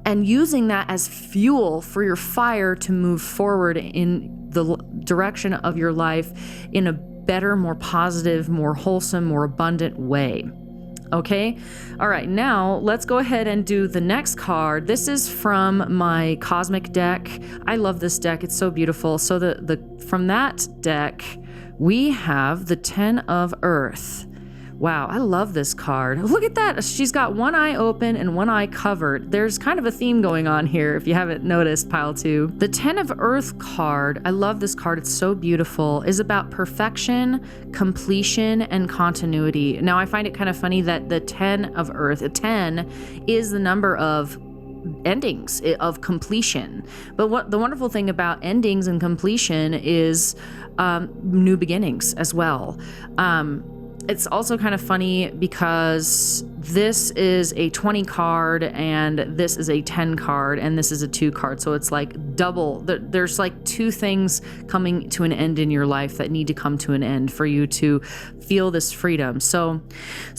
and using that as fuel for your fire to move forward in the direction of your life in a better, more positive, more wholesome, more abundant way. Okay? All right, now let's go ahead and do the next card. This is from my cosmic deck. I love this deck. It's so beautiful. So from that deck, we have the 10 of Earth. Wow, I love this card. Look at that. She's got one eye open and one eye covered. There's kind of a theme going on here if you haven't noticed, pile 2. The 10 of Earth card, I love this card. It's so beautiful, is about perfection, completion, and continuity. Now, I find it kind of funny that the 10 of Earth, a 10 is the number of endings, of completion. But what the wonderful thing about endings and completion is new beginnings as well. It's also kind of funny because this is a 20 card and this is a 10 card and this is a 2 card. So it's like double. There's like 2 things coming to an end in your life that need to come to an end for you to feel this freedom. So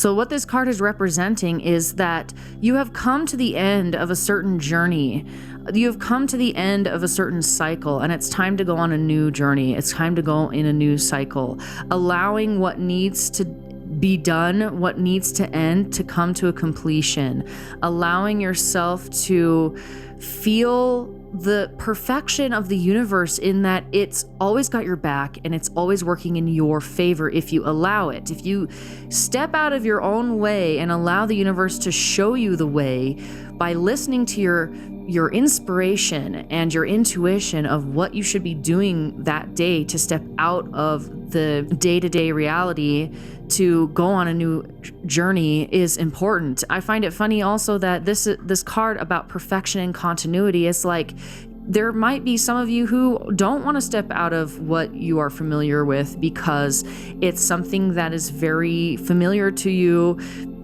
what this card is representing is that you have come to the end of a certain journey. You have come to the end of a certain cycle and it's time to go on a new journey. It's time to go in a new cycle, allowing what needs to be done, what needs to end, to come to a completion, allowing yourself to feel the perfection of the universe in that it's always got your back and it's always working in your favor if you allow it. If you step out of your own way and allow the universe to show you the way by listening to your inspiration and your intuition of what you should be doing that day to step out of the day-to-day reality to go on a new journey is important. I find it funny also that this card about perfection and continuity is like, there might be some of you who don't want to step out of what you are familiar with because it's something that is very familiar to you.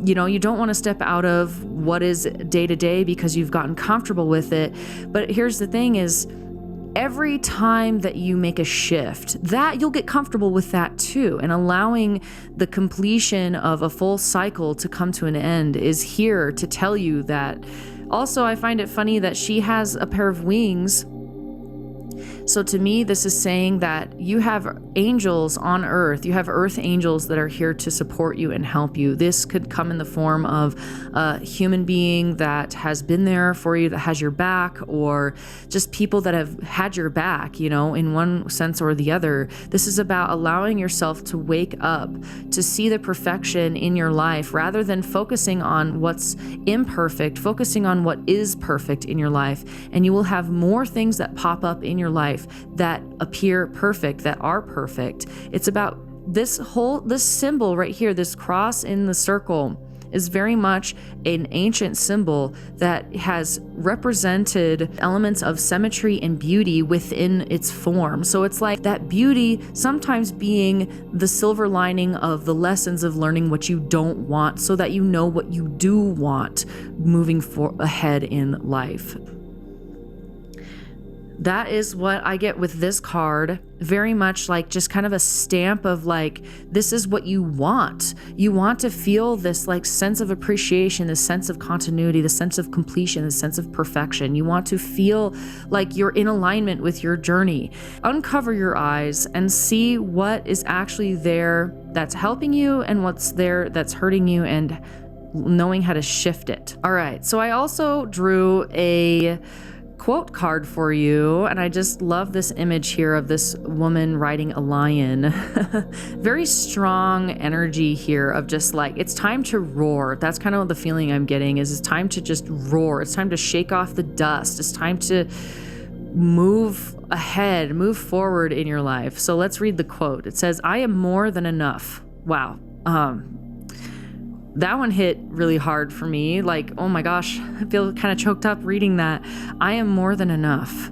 You know, you don't want to step out of what is day to day because you've gotten comfortable with it. But here's the thing is, every time that you make a shift, that you'll get comfortable with that too. And allowing the completion of a full cycle to come to an end is here to tell you that. Also, I find it funny that she has a pair of wings. So to me, this is saying that you have angels on earth. You have earth angels that are here to support you and help you. This could come in the form of a human being that has been there for you, that has your back, or just people that have had your back, you know, in one sense or the other. This is about allowing yourself to wake up, to see the perfection in your life rather than focusing on what's imperfect, focusing on what is perfect in your life. And you will have more things that pop up in your life that appear perfect, that are perfect. It's about this symbol right here, this cross in the circle is very much an ancient symbol that has represented elements of symmetry and beauty within its form. So it's like that beauty sometimes being the silver lining of the lessons of learning what you don't want so that you know what you do want moving ahead in life. That is what I get with this card. Very much like just kind of a stamp of like, this is what you want. You want to feel this like sense of appreciation, this sense of continuity, the sense of completion, the sense of perfection. You want to feel like you're in alignment with your journey. Uncover your eyes and see what is actually there that's helping you and what's there that's hurting you, and knowing how to shift it. All right, so I also drew a quote card for you, and I just love this image here of this woman riding a lion. Very strong energy here of just like, it's time to roar. That's kind of the feeling I'm getting, is it's time to just roar. It's time to shake off the dust. It's time to move ahead, move forward in your life. So let's read the quote. It says, "I am more than enough." Wow. That one hit really hard for me. Like, oh my gosh, I feel kind of choked up reading that. I am more than enough.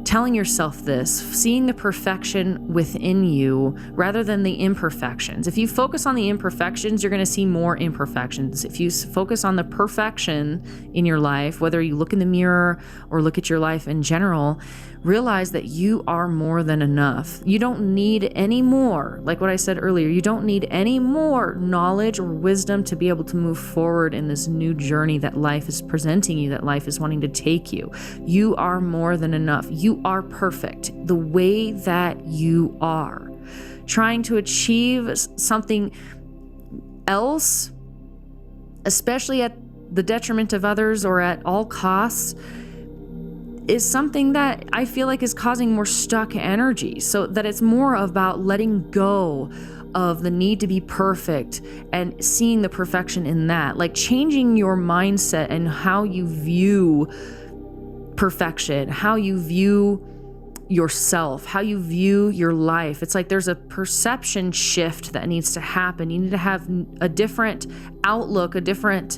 telling yourself this, seeing the perfection within you rather than the imperfections. If you focus on the imperfections, you're going to see more imperfections. If you focus on the perfection in your life, whether you look in the mirror or look at your life in general, realize that you are more than enough. You don't need any more. Like what I said earlier, you don't need any more knowledge or wisdom to be able to move forward in this new journey that life is presenting you, that life is wanting to take you. You are more than enough. You are perfect the way that you are. Trying to achieve something else, especially at the detriment of others or at all costs, is something that I feel like is causing more stuck energy. So that it's more about letting go of the need to be perfect and seeing the perfection in that, like changing your mindset and how you view perfection, how you view yourself, how you view your life. It's like there's a perception shift that needs to happen. You need to have a different outlook, a different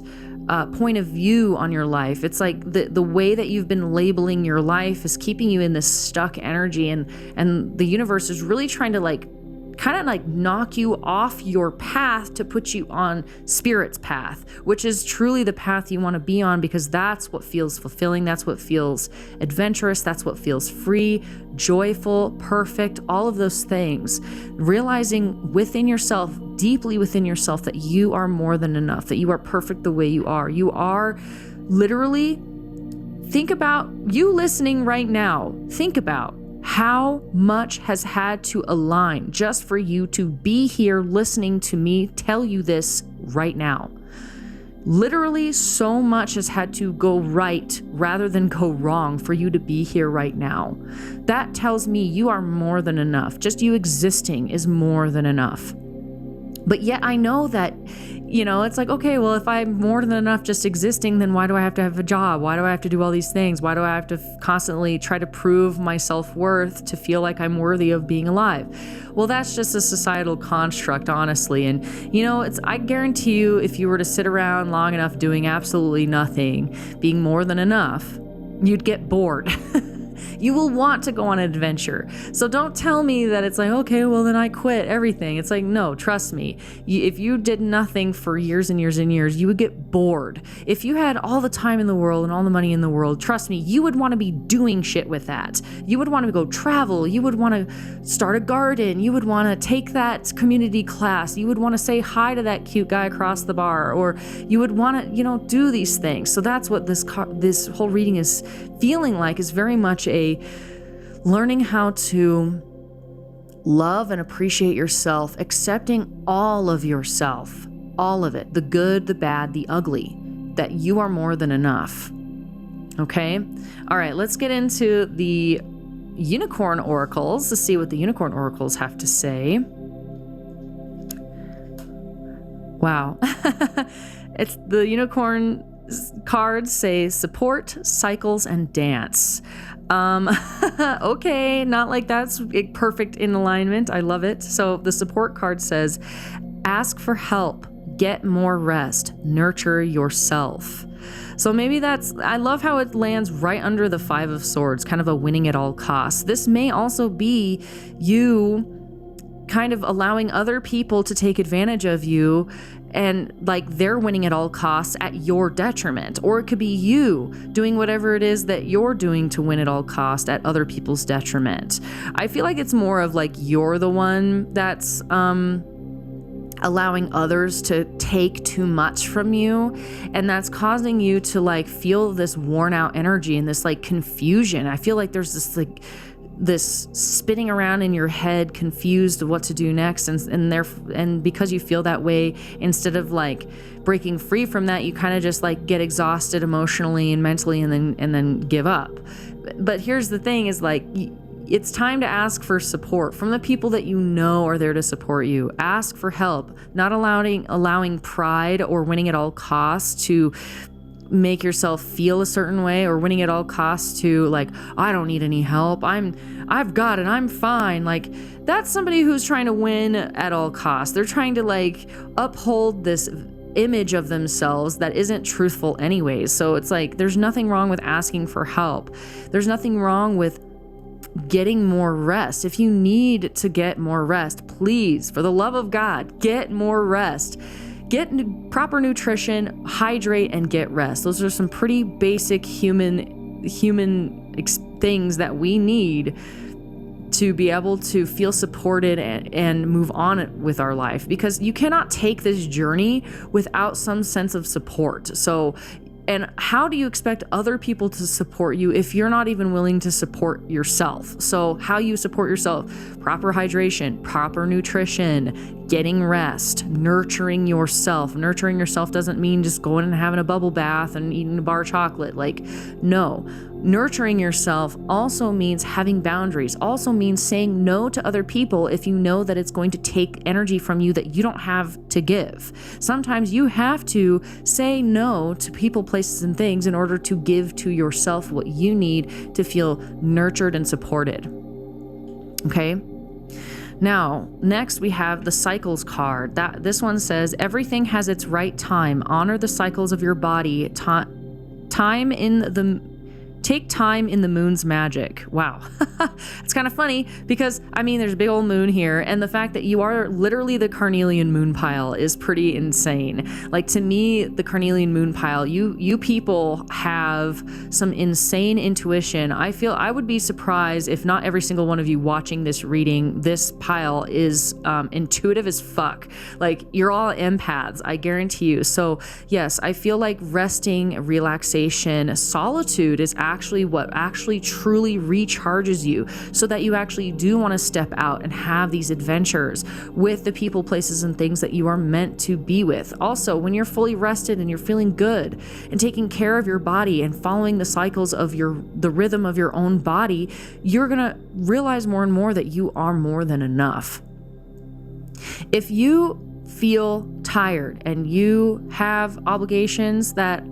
point of view on your life. It's like the way that you've been labeling your life is keeping you in this stuck energy, and the universe is really trying to kind of knock you off your path to put you on spirit's path, which is truly the path you want to be on, because that's what feels fulfilling, that's what feels adventurous, that's what feels free, joyful, perfect, all of those things. Realizing within yourself, deeply within yourself, that you are more than enough, that you are perfect the way you are. You are literally, think about you listening right now. Think about how much has had to align just for you to be here listening to me tell you this right now. Literally, so much has had to go right rather than go wrong for you to be here right now. That tells me you are more than enough. Just you existing is more than enough. But yet I know that, it's like, okay, well, if I'm more than enough just existing, then why do I have to have a job? Why do I have to do all these things? Why do I have to constantly try to prove my self-worth to feel like I'm worthy of being alive? Well, that's just a societal construct, honestly. And, I guarantee you, if you were to sit around long enough doing absolutely nothing, being more than enough, you'd get bored. You will want to go on an adventure. So don't tell me that it's like, okay, well then I quit everything. It's like, no, trust me. If you did nothing for years and years and years, you would get bored. If you had all the time in the world and all the money in the world, trust me, you would want to be doing shit with that. You would want to go travel. You would want to start a garden. You would want to take that community class. You would want to say hi to that cute guy across the bar, or you would want to, do these things. So that's what this whole reading is feeling like, is very much a learning how to love and appreciate yourself, accepting all of yourself, all of it, the good, the bad, the ugly, that you are more than enough. Okay? All right, let's get into the unicorn oracles to see what the unicorn oracles have to say. Wow. It's the unicorn cards say support, cycles, and dance. Okay, not like that's perfect in alignment. I love it. So the support card says, ask for help, get more rest, nurture yourself. So maybe I love how it lands right under the 5 of Swords, kind of a winning at all costs. This may also be you kind of allowing other people to take advantage of you, and they're winning at all costs at your detriment. Or it could be you doing whatever it is that you're doing to win at all costs at other people's detriment. I feel like it's more of you're the one that's allowing others to take too much from you, and that's causing you to feel this worn out energy and this confusion. I feel like there's this spinning around in your head, confused what to do next, and because you feel that way, instead of breaking free from that, you kind of just get exhausted emotionally and mentally, and then give up. But here's the thing: is it's time to ask for support from the people that you know are there to support you. Ask for help, not allowing pride or winning at all costs to make yourself feel a certain way, or winning at all costs to I don't need any help, I've got it, I'm fine. That's somebody who's trying to win at all costs. They're trying to uphold this image of themselves that isn't truthful anyways. So it's there's nothing wrong with asking for help. There's nothing wrong with getting more rest. If you need to get more rest, please, for the love of God, get more rest. Get proper nutrition, hydrate, and get rest. Those are some pretty basic human things that we need to be able to feel supported and move on with our life, because you cannot take this journey without some sense of support. So, and how do you expect other people to support you if you're not even willing to support yourself? So how you support yourself: proper hydration, proper nutrition, getting rest, nurturing yourself. Nurturing yourself doesn't mean just going and having a bubble bath and eating a bar of chocolate. Like, no. Nurturing yourself also means having boundaries, also means saying no to other people if you know that it's going to take energy from you that you don't have to give. Sometimes you have to say no to people, places, and things in order to give to yourself what you need to feel nurtured and supported. Okay? Now, next we have the cycles card. This one says, everything has its right time. Honor the cycles of your body. Take time in the moon's magic. Wow. It's kind of funny because, I mean, there's a big old moon here, and the fact that you are literally the carnelian moon pile is pretty insane. Like, to me, the carnelian moon pile, you people have some insane intuition. I would be surprised if not every single one of you watching this reading, this pile is intuitive as fuck. Like, you're all empaths, I guarantee you. So yes, I feel like resting, relaxation, solitude is actually what actually truly recharges you, so that you actually do want to step out and have these adventures with the people, places, and things that you are meant to be with. Also, when you're fully rested and you're feeling good and taking care of your body and following the cycles of the rhythm of your own body, you're gonna realize more and more that you are more than enough. If you feel tired and you have obligations that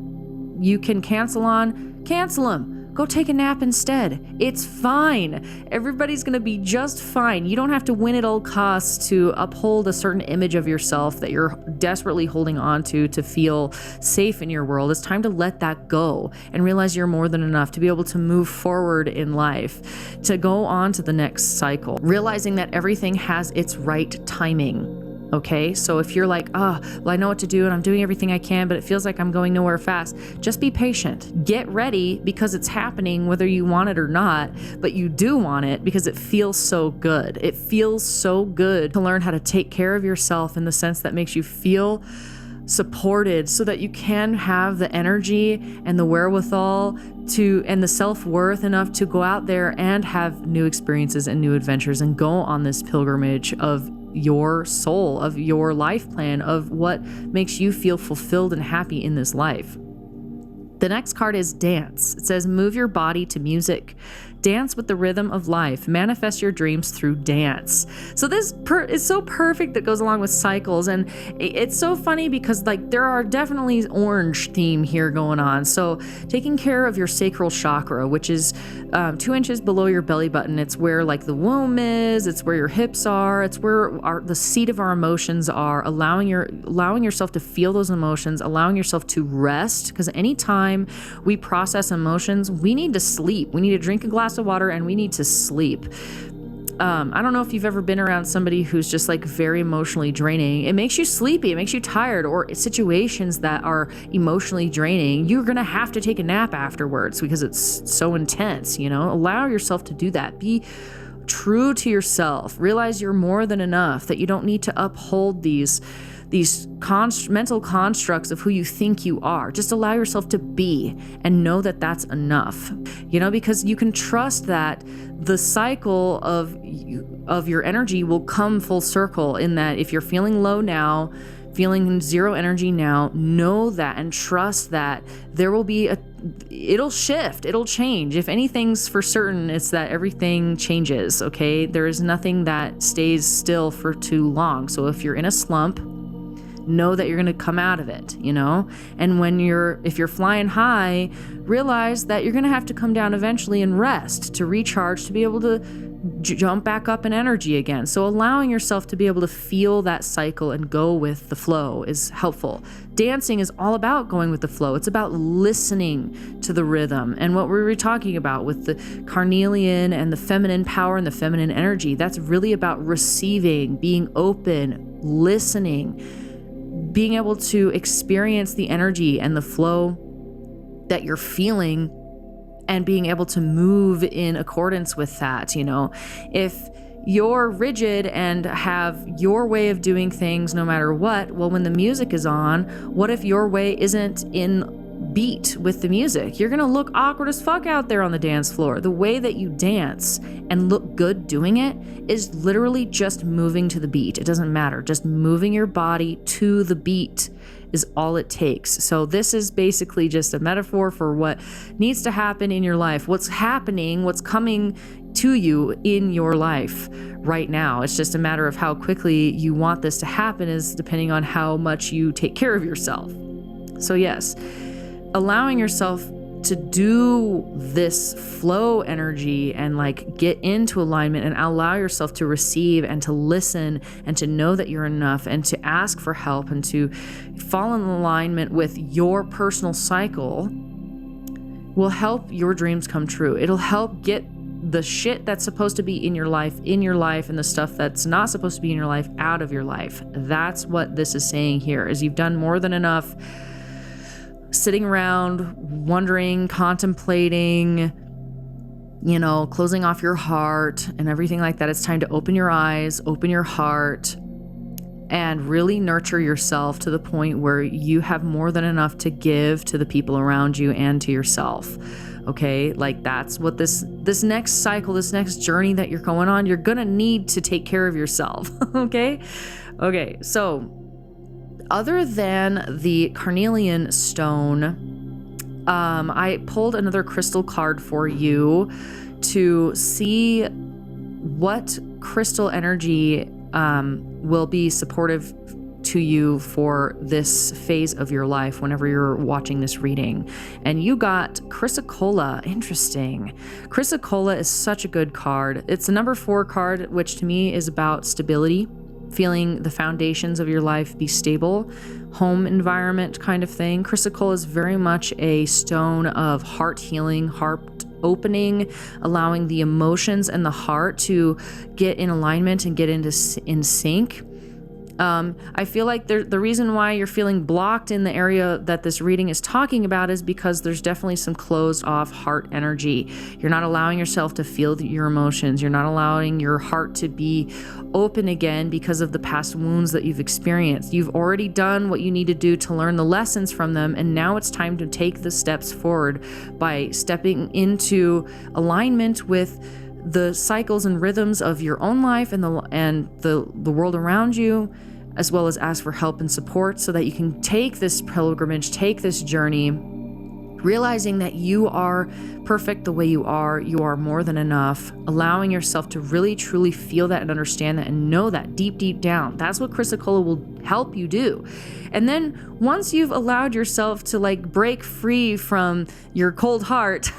you can cancel them. Go take a nap instead. It's fine. Everybody's going to be just fine. You don't have to win at all costs to uphold a certain image of yourself that you're desperately holding on to feel safe in your world. It's time to let that go and realize you're more than enough to be able to move forward in life, to go on to the next cycle, realizing that everything has its right timing. Okay, so if you're like, well, I know what to do and I'm doing everything I can, but it feels like I'm going nowhere fast, just be patient. Get ready, because it's happening whether you want it or not, but you do want it because it feels so good. It feels so good to learn how to take care of yourself in the sense that makes you feel supported, so that you can have the energy and the wherewithal and the self-worth enough to go out there and have new experiences and new adventures and go on this pilgrimage of your soul, of your life plan, of what makes you feel fulfilled and happy in this life. The next card is dance. It says, move your body to music. Dance with the rhythm of life. Manifest your dreams through dance. So this is so perfect that goes along with cycles. And it's so funny because, like, there are definitely orange theme here going on. So taking care of your sacral chakra, which is 2 inches below your belly button. It's where, like, the womb is. It's where your hips are. It's where the seat of our emotions are. Allowing yourself to feel those emotions. Allowing yourself to rest. Because anytime we process emotions, we need to sleep. We need to drink a glass of water and we need to sleep. I don't know if you've ever been around somebody who's just like very emotionally draining. It makes you sleepy, it makes you tired, or situations that are emotionally draining, you're gonna have to take a nap afterwards because it's so intense, you know? Allow yourself to do that. Be true to yourself. Realize you're more than enough, that you don't need to uphold these mental constructs of who you think you are. Just allow yourself to be and know that that's enough, you know, because you can trust that the cycle of your energy will come full circle, in that if you're feeling low now, feeling zero energy now, know that and trust that there will be it'll shift, it'll change. If anything's for certain, it's that everything changes, okay? There is nothing that stays still for too long. So if you're in a slump, know that you're going to come out of it, And if you're flying high, realize that you're going to have to come down eventually and rest to recharge, to be able to jump back up in energy again. So allowing yourself to be able to feel that cycle and go with the flow is helpful. Dancing is all about going with the flow. It's about listening to the rhythm. And what we were talking about with the carnelian and the feminine power and the feminine energy, that's really about receiving, being open, listening, being able to experience the energy and the flow that you're feeling, and being able to move in accordance with that. If you're rigid and have your way of doing things no matter what, well, when the music is on, what if your way isn't in beat with the music? You're gonna look awkward as fuck out there on the dance floor. The way that you dance and look good doing it is literally just moving to the beat. It doesn't matter. Just moving your body to the beat is all it takes. So this is basically just a metaphor for what needs to happen in your life. What's happening, what's coming to you in your life right now. It's just a matter of how quickly you want this to happen, is depending on how much you take care of yourself. So yes, allowing yourself to do this flow energy and get into alignment and allow yourself to receive and to listen and to know that you're enough and to ask for help and to fall in alignment with your personal cycle will help your dreams come true. It'll help get the shit that's supposed to be in your life, and the stuff that's not supposed to be in your life out of your life. That's what this is saying here, is you've done more than enough sitting around wondering, contemplating, closing off your heart and everything like that. It's time to open your eyes, open your heart, and really nurture yourself to the point where you have more than enough to give to the people around you and to yourself. Okay, that's what this next cycle, this next journey that you're going on, you're gonna need to take care of yourself. Okay, so other than the carnelian stone, I pulled another crystal card for you to see what crystal energy will be supportive to you for this phase of your life whenever you're watching this reading. And you got Chrysocolla. Interesting. Chrysocolla is such a good card. It's the number 4 card, which to me is about stability, feeling the foundations of your life be stable, home environment kind of thing. Chrysocolla is very much a stone of heart healing, heart opening, allowing the emotions and the heart to get in alignment and get in sync. I feel like the reason why you're feeling blocked in the area that this reading is talking about is because there's definitely some closed off heart energy. You're not allowing yourself to feel your emotions. You're not allowing your heart to be open again because of the past wounds that you've experienced. You've already done what you need to do to learn the lessons from them, and now it's time to take the steps forward by stepping into alignment with the cycles and rhythms of your own life and the world around you, as well as ask for help and support so that you can take this pilgrimage, take this journey, realizing that you are perfect the way you are more than enough, allowing yourself to really truly feel that and understand that and know that deep, deep down. That's what Chrysocolla will help you do. And then once you've allowed yourself to break free from your cold heart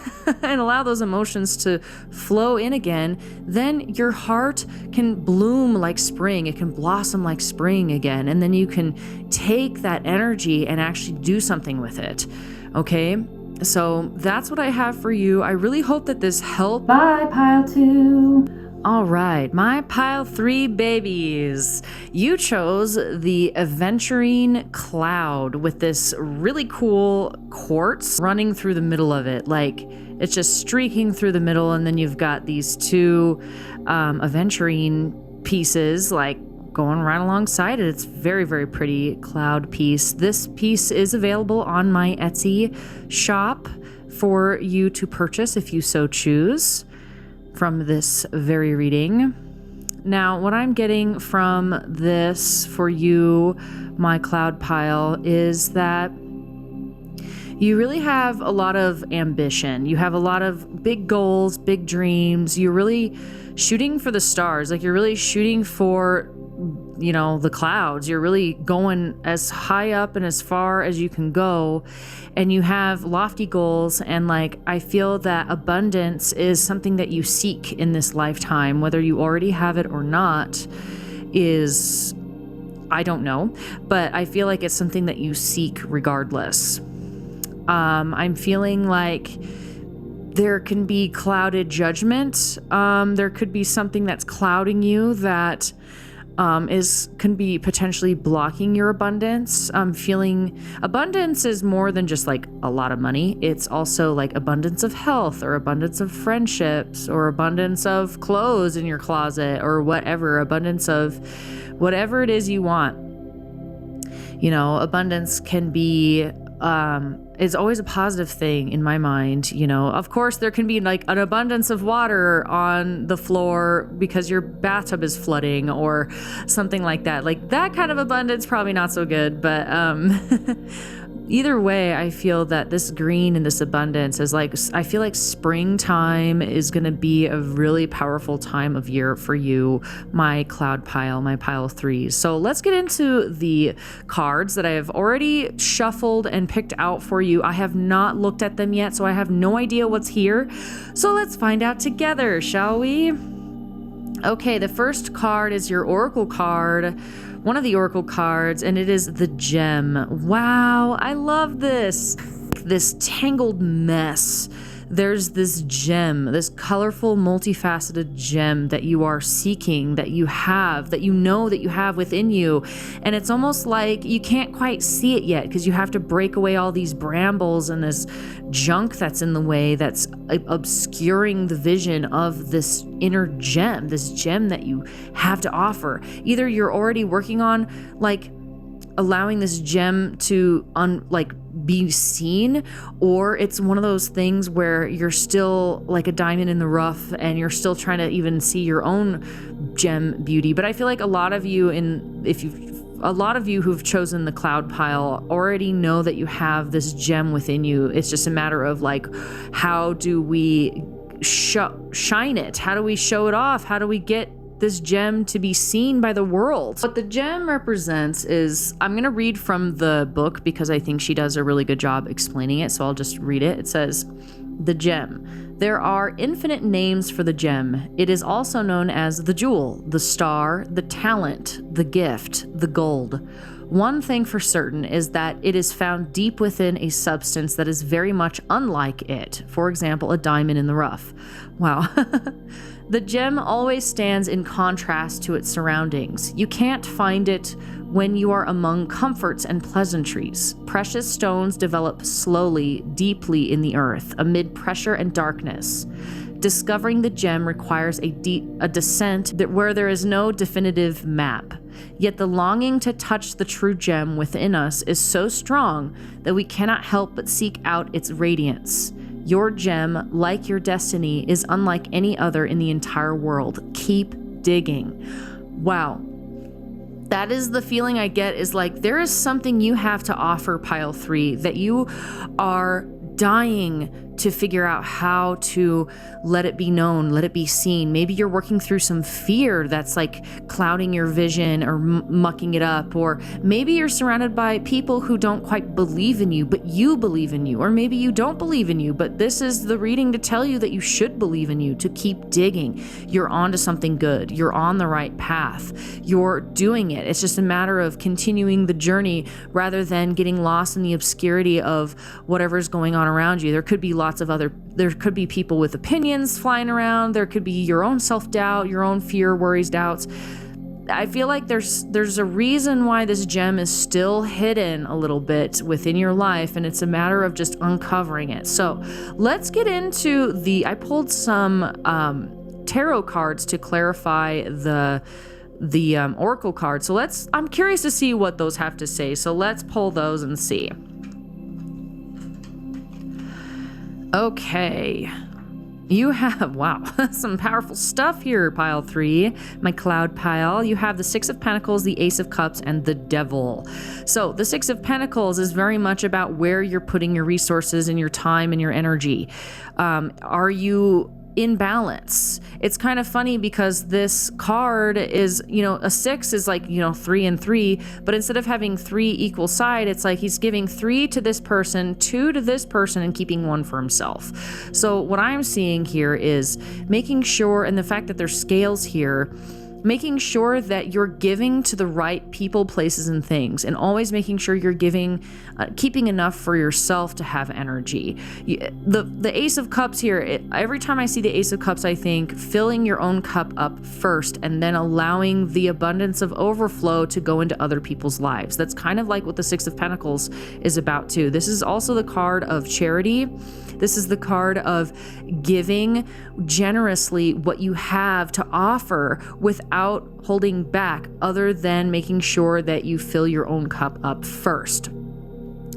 and allow those emotions to flow in again, then your heart can bloom like spring. It can blossom like spring again. And then you can take that energy and actually do something with it. Okay? So that's what I have for you. I really hope that this helped. Bye, pile 2. All right, my pile 3 babies. You chose the Aventurine Cloud with this really cool quartz running through the middle of it. It's just streaking through the middle, and then you've got these 2 aventurine pieces going right alongside it. It's very, very pretty cloud piece. This piece is available on my Etsy shop for you to purchase if you so choose from this very reading. Now, what I'm getting from this for you, my cloud pile, is that you really have a lot of ambition. You have a lot of big goals, big dreams. You're really shooting for the stars. You're really shooting for the clouds. You're really going as high up and as far as you can go, and you have lofty goals. And like, I feel that abundance is something that you seek in this lifetime, whether you already have it or not is, I don't know, but I feel like it's something that you seek regardless. I'm feeling like there can be clouded judgment. There could be something that's clouding you that can be potentially blocking your abundance. I'm feeling abundance is more than just like a lot of money. It's also like abundance of health, or abundance of friendships, or abundance of clothes in your closet, or whatever, abundance of whatever it is you want. Abundance can be is always a positive thing in my mind. Of course there can be like an abundance of water on the floor because your bathtub is flooding or something like that. Like that kind of abundance, probably not so good, but either way, I feel that this green and this abundance is like, I feel like springtime is going to be a really powerful time of year for you, my cloud pile, my pile 3. So let's get into the cards that I have already shuffled and picked out for you. I have not looked at them yet, so I have no idea what's here. So let's find out together, shall we? Okay, the first card is your oracle card, one of the oracle cards, and it is the gem. Wow, I love this tangled mess. There's this gem, this colorful, multifaceted gem that you are seeking, that you have, that you know that you have within you. And it's almost like you can't quite see it yet because you have to break away all these brambles and this junk that's in the way that's obscuring the vision of this inner gem, this gem that you have to offer. Either you're already working on like allowing this gem to be seen, or it's one of those things where you're still like a diamond in the rough and you're still trying to even see your own gem beauty. But I feel like a lot of you who've chosen the cloud pile already know that you have this gem within you. It's just a matter of like, how do we shine it? How do we show it off? How do we get this gem to be seen by the world? What the gem represents is, I'm going to read from the book because I think she does a really good job explaining it, so I'll just read it. It says, the gem. There are infinite names for the gem. It is also known as the jewel, the star, the talent, the gift, the gold. One thing for certain is that it is found deep within a substance that is very much unlike it. For example, a diamond in the rough. Wow. The gem always stands in contrast to its surroundings. You can't find it when you are among comforts and pleasantries. Precious stones develop slowly, deeply in the earth, amid pressure and darkness. Discovering the gem requires a descent where there is no definitive map. Yet the longing to touch the true gem within us is so strong that we cannot help but seek out its radiance. Your gem, like your destiny, is unlike any other in the entire world. Keep digging. Wow. That is the feeling I get, is like there is something you have to offer, pile 3, that you are dying to figure out how to let it be known, let it be seen. Maybe you're working through some fear that's like clouding your vision or mucking it up, or maybe you're surrounded by people who don't quite believe in you, but you believe in you, or maybe you don't believe in you, but this is the reading to tell you that you should believe in you, to keep digging. You're onto something good. You're on the right path. You're doing it. It's just a matter of continuing the journey rather than getting lost in the obscurity of whatever's going on around you. There could be there could be people with opinions flying around. There could be your own self-doubt, your own fear, worries, doubts. I feel like there's a reason why this gem is still hidden a little bit within your life, and it's a matter of just uncovering it. So let's get into I pulled some tarot cards to clarify the oracle card. So I'm curious to see what those have to say. So let's pull those and see. Okay, you have, wow, some powerful stuff here, pile 3, my cloud pile. You have the 6 of Pentacles, the Ace of Cups, and the Devil. So the 6 of Pentacles is very much about where you're putting your resources and your time and your energy. Are you in balance. It's kind of funny because this card is, a 6 is like, 3 and 3, but instead of having 3 equal side, it's like he's giving 3 to this person, 2 to this person, and keeping 1 for himself. So what I'm seeing here is making sure, and the fact that there's scales here, making sure that you're giving to the right people, places, and things, and always making sure you're giving, keeping enough for yourself to have energy. The Ace of Cups here, every time I see the Ace of Cups, I think filling your own cup up first and then allowing the abundance of overflow to go into other people's lives. That's kind of like what the Six of Pentacles is about too. This is also the card of charity. This is the card of giving generously what you have to offer without holding back, other than making sure that you fill your own cup up first.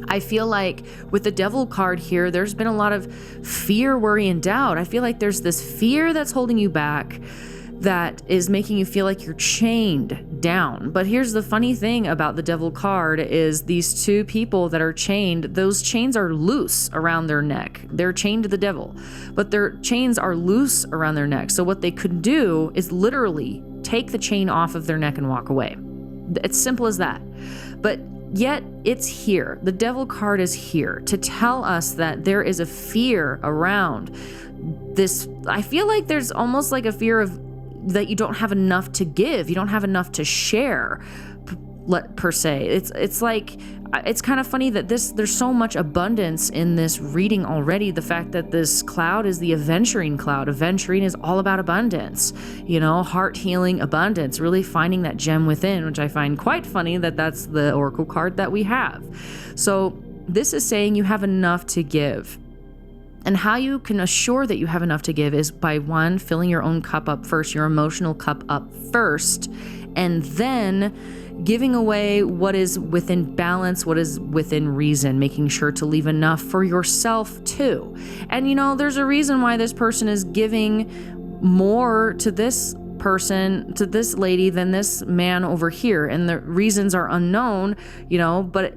I feel like with the Devil card here, there's been a lot of fear, worry, and doubt. I feel like there's this fear that's holding you back, that is making you feel like you're chained down. But here's the funny thing about the Devil card is these two people that are chained, those chains are loose around their neck. They're chained to the devil, but their chains are loose around their neck. So what they could do is literally take the chain off of their neck and walk away. It's simple as that. But yet it's here. The Devil card is here to tell us that there is a fear around this. I feel like there's almost like a fear of that you don't have enough to give, you don't have enough to share, per se. It's like, it's kind of funny that there's so much abundance in this reading already. The fact that this cloud is the aventurine cloud. Aventurine is all about abundance, heart healing, abundance, really finding that gem within, which I find quite funny that that's the oracle card that we have. So this is saying you have enough to give. And how you can assure that you have enough to give is by, 1, filling your own cup up first, your emotional cup up first, and then giving away what is within balance, what is within reason, making sure to leave enough for yourself too. And there's a reason why this person is giving more to this person, to this lady, than this man over here. And the reasons are unknown, but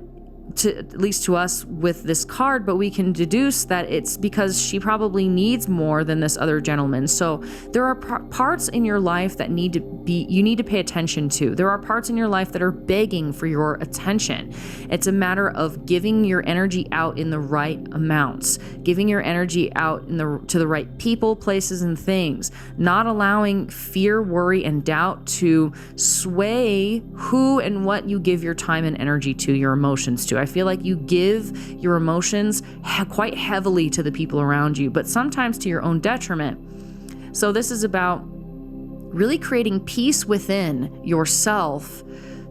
at least to us with this card, but we can deduce that it's because she probably needs more than this other gentleman. So there are parts in your life that you need to pay attention to. There are parts in your life that are begging for your attention. It's a matter of giving your energy out in the right amounts, giving your energy out to the right people, places, and things, not allowing fear, worry, and doubt to sway who and what you give your time and energy to, your emotions to. I feel like you give your emotions quite heavily to the people around you, but sometimes to your own detriment. So this is about really creating peace within yourself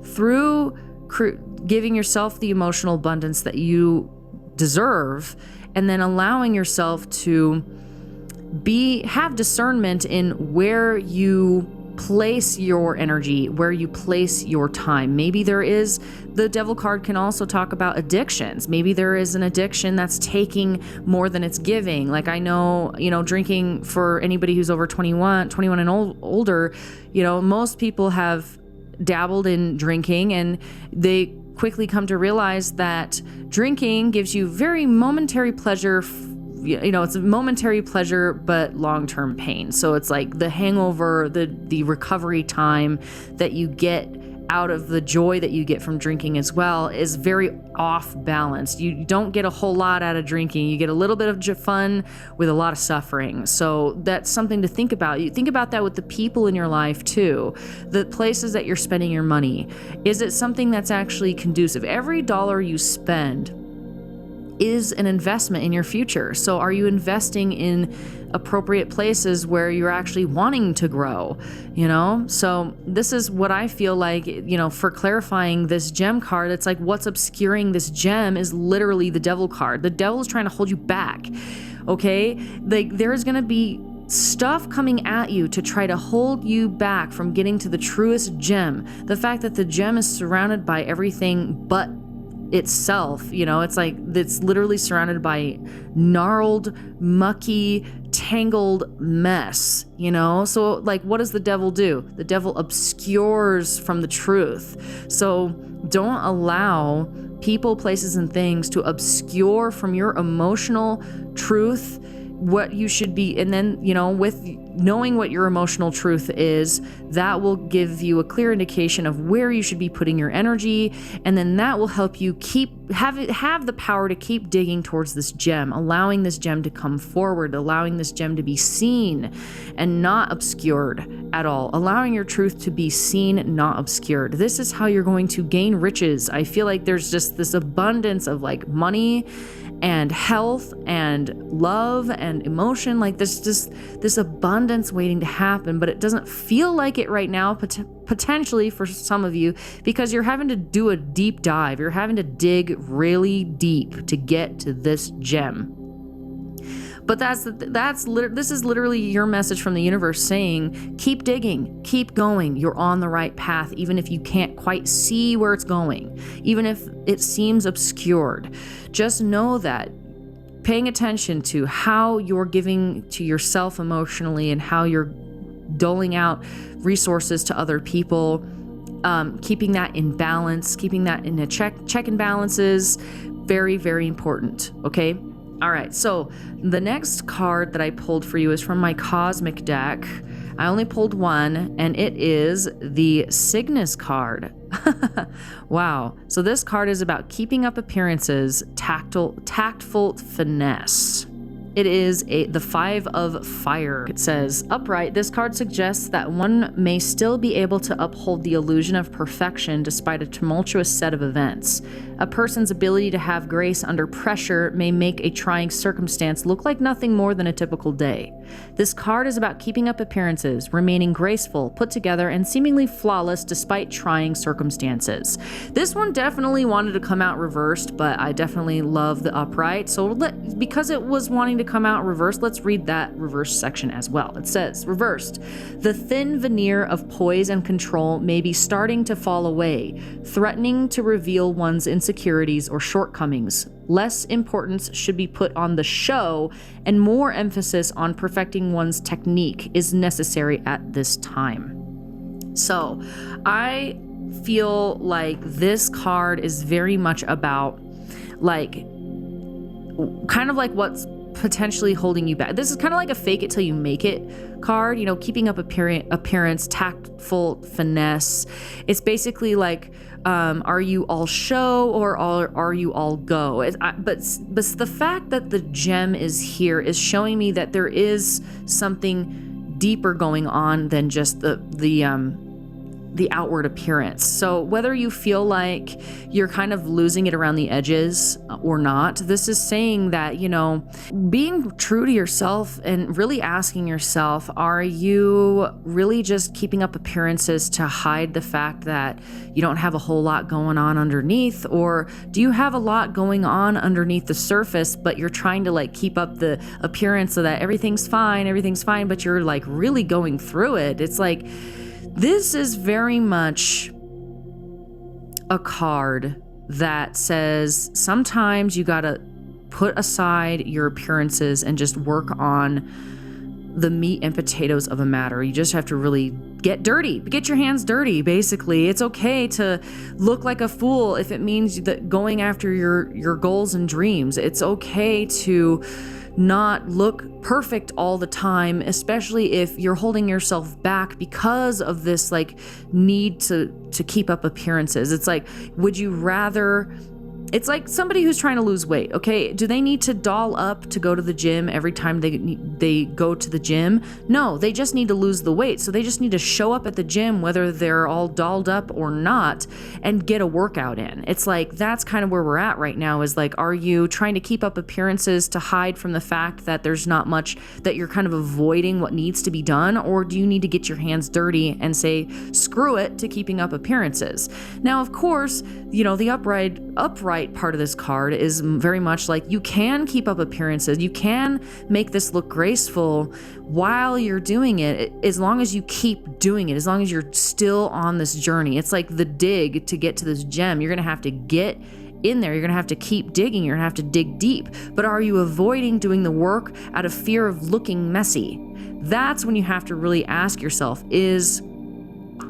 through giving yourself the emotional abundance that you deserve, and then allowing yourself to have discernment in where you place your energy, where you place your time. Maybe the Devil card can also talk about addictions. Maybe there is an addiction that's taking more than it's giving. Like I know, drinking, for anybody who's over 21 and older, most people have dabbled in drinking, and they quickly come to realize that drinking gives you very momentary pleasure. It's a momentary pleasure, but long-term pain. So it's like the hangover, the recovery time that you get out of the joy that you get from drinking as well is very off balance. You don't get a whole lot out of drinking. You get a little bit of fun with a lot of suffering. So that's something to think about. You think about that with the people in your life too, the places that you're spending your money. Is it something that's actually conducive? Every dollar you spend is an investment in your future. So are you investing in appropriate places where you're actually wanting to grow, So this is what I feel like, for clarifying this gem card, it's like what's obscuring this gem is literally the Devil card. The devil is trying to hold you back, okay? Like there's going to be stuff coming at you to try to hold you back from getting to the truest gem. The fact that the gem is surrounded by everything but itself, it's like it's literally surrounded by gnarled, mucky, tangled mess, So like, what does the devil do? The devil obscures from the truth. So don't allow people, places, and things to obscure from your emotional truth what you should be, and then, with knowing what your emotional truth is, that will give you a clear indication of where you should be putting your energy, and then that will help you have the power to keep digging towards this gem, allowing this gem to come forward, allowing this gem to be seen and not obscured at all, allowing your truth to be seen, not obscured. This is how you're going to gain riches. I feel like there's just this abundance of like money and health and love and emotion, like this abundance waiting to happen, but it doesn't feel like it right now, potentially for some of you, because you're having to do a deep dive. You're having to dig really deep to get to this gem. But this is literally your message from the universe saying, keep digging, keep going. You're on the right path, even if you can't quite see where it's going, even if it seems obscured. Just know that paying attention to how you're giving to yourself emotionally and how you're doling out resources to other people, keeping that in balance, keeping that in a check and balances, very, very important. Okay. All right, so the next card that I pulled for you is from my Cosmic deck. I only pulled one, and it is the Cygnus card. Wow. So this card is about keeping up appearances, tactful finesse. It is the 5 of Fire. It says, upright, this card suggests that one may still be able to uphold the illusion of perfection despite a tumultuous set of events. A person's ability to have grace under pressure may make a trying circumstance look like nothing more than a typical day. This card is about keeping up appearances, remaining graceful, put together, and seemingly flawless despite trying circumstances. This one definitely wanted to come out reversed, but I definitely love the upright. So because it was wanting to come out reversed, let's read that reverse section as well. It says, reversed, the thin veneer of poise and control may be starting to fall away, threatening to reveal one's insecurities or shortcomings. Less importance should be put on the show, and more emphasis on perfecting one's technique is necessary at this time. So I feel like this card is very much about kind of like what's potentially holding you back. This is kind of like a fake it till you make it card, keeping up appearance, tactful finesse. It's basically like, are you all show or are you all go? But the fact that the gem is here is showing me that there is something deeper going on than just the outward appearance. So whether you feel like you're kind of losing it around the edges or not, this is saying that, being true to yourself and really asking yourself, are you really just keeping up appearances to hide the fact that you don't have a whole lot going on underneath? Or do you have a lot going on underneath the surface, but you're trying to keep up the appearance so that everything's fine, but you're really going through it? It's like, this is very much a card that says sometimes you gotta put aside your appearances and just work on the meat and potatoes of a matter. You just have to really get dirty, get your hands dirty, basically. It's okay to look like a fool if it means that going after your goals and dreams. It's okay to not look perfect all the time, especially if you're holding yourself back because of this need to keep up appearances. It's like, would you rather... It's like somebody who's trying to lose weight, okay? Do they need to doll up to go to the gym every time they go to the gym? No, they just need to lose the weight. So they just need to show up at the gym, whether they're all dolled up or not, and get a workout in. It's like, that's kind of where we're at right now, is are you trying to keep up appearances to hide from the fact that there's not much, that you're kind of avoiding what needs to be done? Or do you need to get your hands dirty and say, screw it to keeping up appearances? Now, of course, the upright part of this card is very much like, you can keep up appearances, you can make this look graceful while you're doing it, as long as you keep doing it, as long as you're still on this journey. It's like the dig to get to this gem. You're gonna have to get in there, you're gonna have to keep digging, you're gonna have to dig deep. But are you avoiding doing the work out of fear of looking messy? That's when you have to really ask yourself, is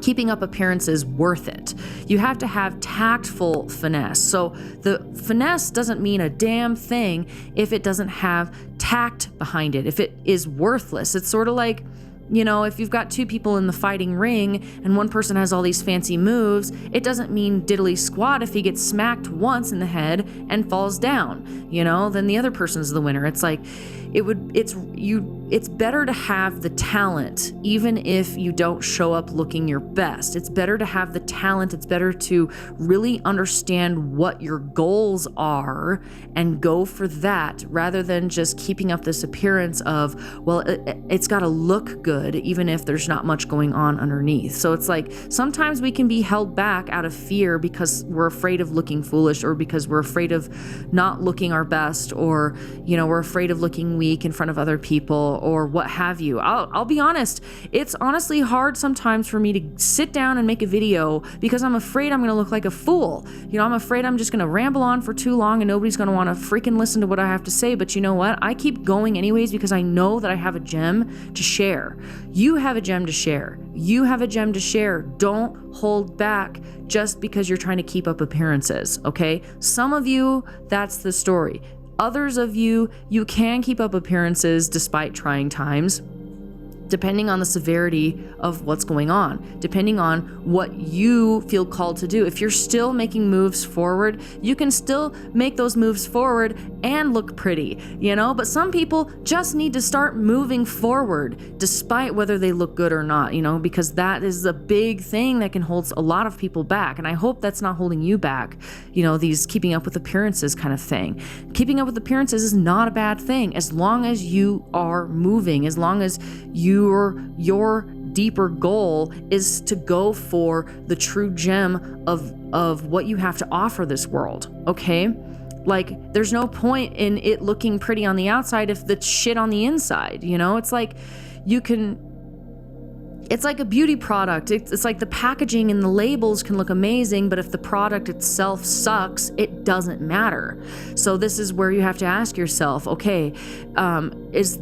keeping up appearances worth it? You have to have tactful finesse. So the finesse doesn't mean a damn thing if it doesn't have tact behind it, if it is worthless. It's sort of like, if you've got two people in the fighting ring and one person has all these fancy moves, it doesn't mean diddly squat if he gets smacked once in the head and falls down, then the other person's the winner. It's like, it's better to have the talent, even if you don't show up looking your best. It's better to have the talent. It's better to really understand what your goals are and go for that, rather than just keeping up this appearance of, well, it's got to look good, even if there's not much going on underneath. So it's like, sometimes we can be held back out of fear because we're afraid of looking foolish, or because we're afraid of not looking our best, or, we're afraid of looking weak in front of other people, or what have you. I'll be honest, it's honestly hard sometimes for me to sit down and make a video because I'm afraid I'm going to look like a fool. I'm afraid I'm just going to ramble on for too long and nobody's going to want to freaking listen to what I have to say. But you know what? I keep going anyways because I know that I have a gem to share. You have a gem to share. You have a gem to share. Don't hold back just because you're trying to keep up appearances, okay? Some of you, that's the story. Others of you, you can keep up appearances despite trying times, depending on the severity of what's going on, depending on what you feel called to do. If you're still making moves forward, you can still make those moves forward and look pretty, but some people just need to start moving forward despite whether they look good or not, because that is a big thing that can hold a lot of people back. And I hope that's not holding you back, these keeping up with appearances kind of thing. Keeping up with appearances is not a bad thing, as long as you are moving, as long as your deeper goal is to go for the true gem of what you have to offer this world, okay? Like, there's no point in it looking pretty on the outside if the shit on the inside, It's like it's like a beauty product. It's like the packaging and the labels can look amazing, but if the product itself sucks, it doesn't matter. So this is where you have to ask yourself, okay, is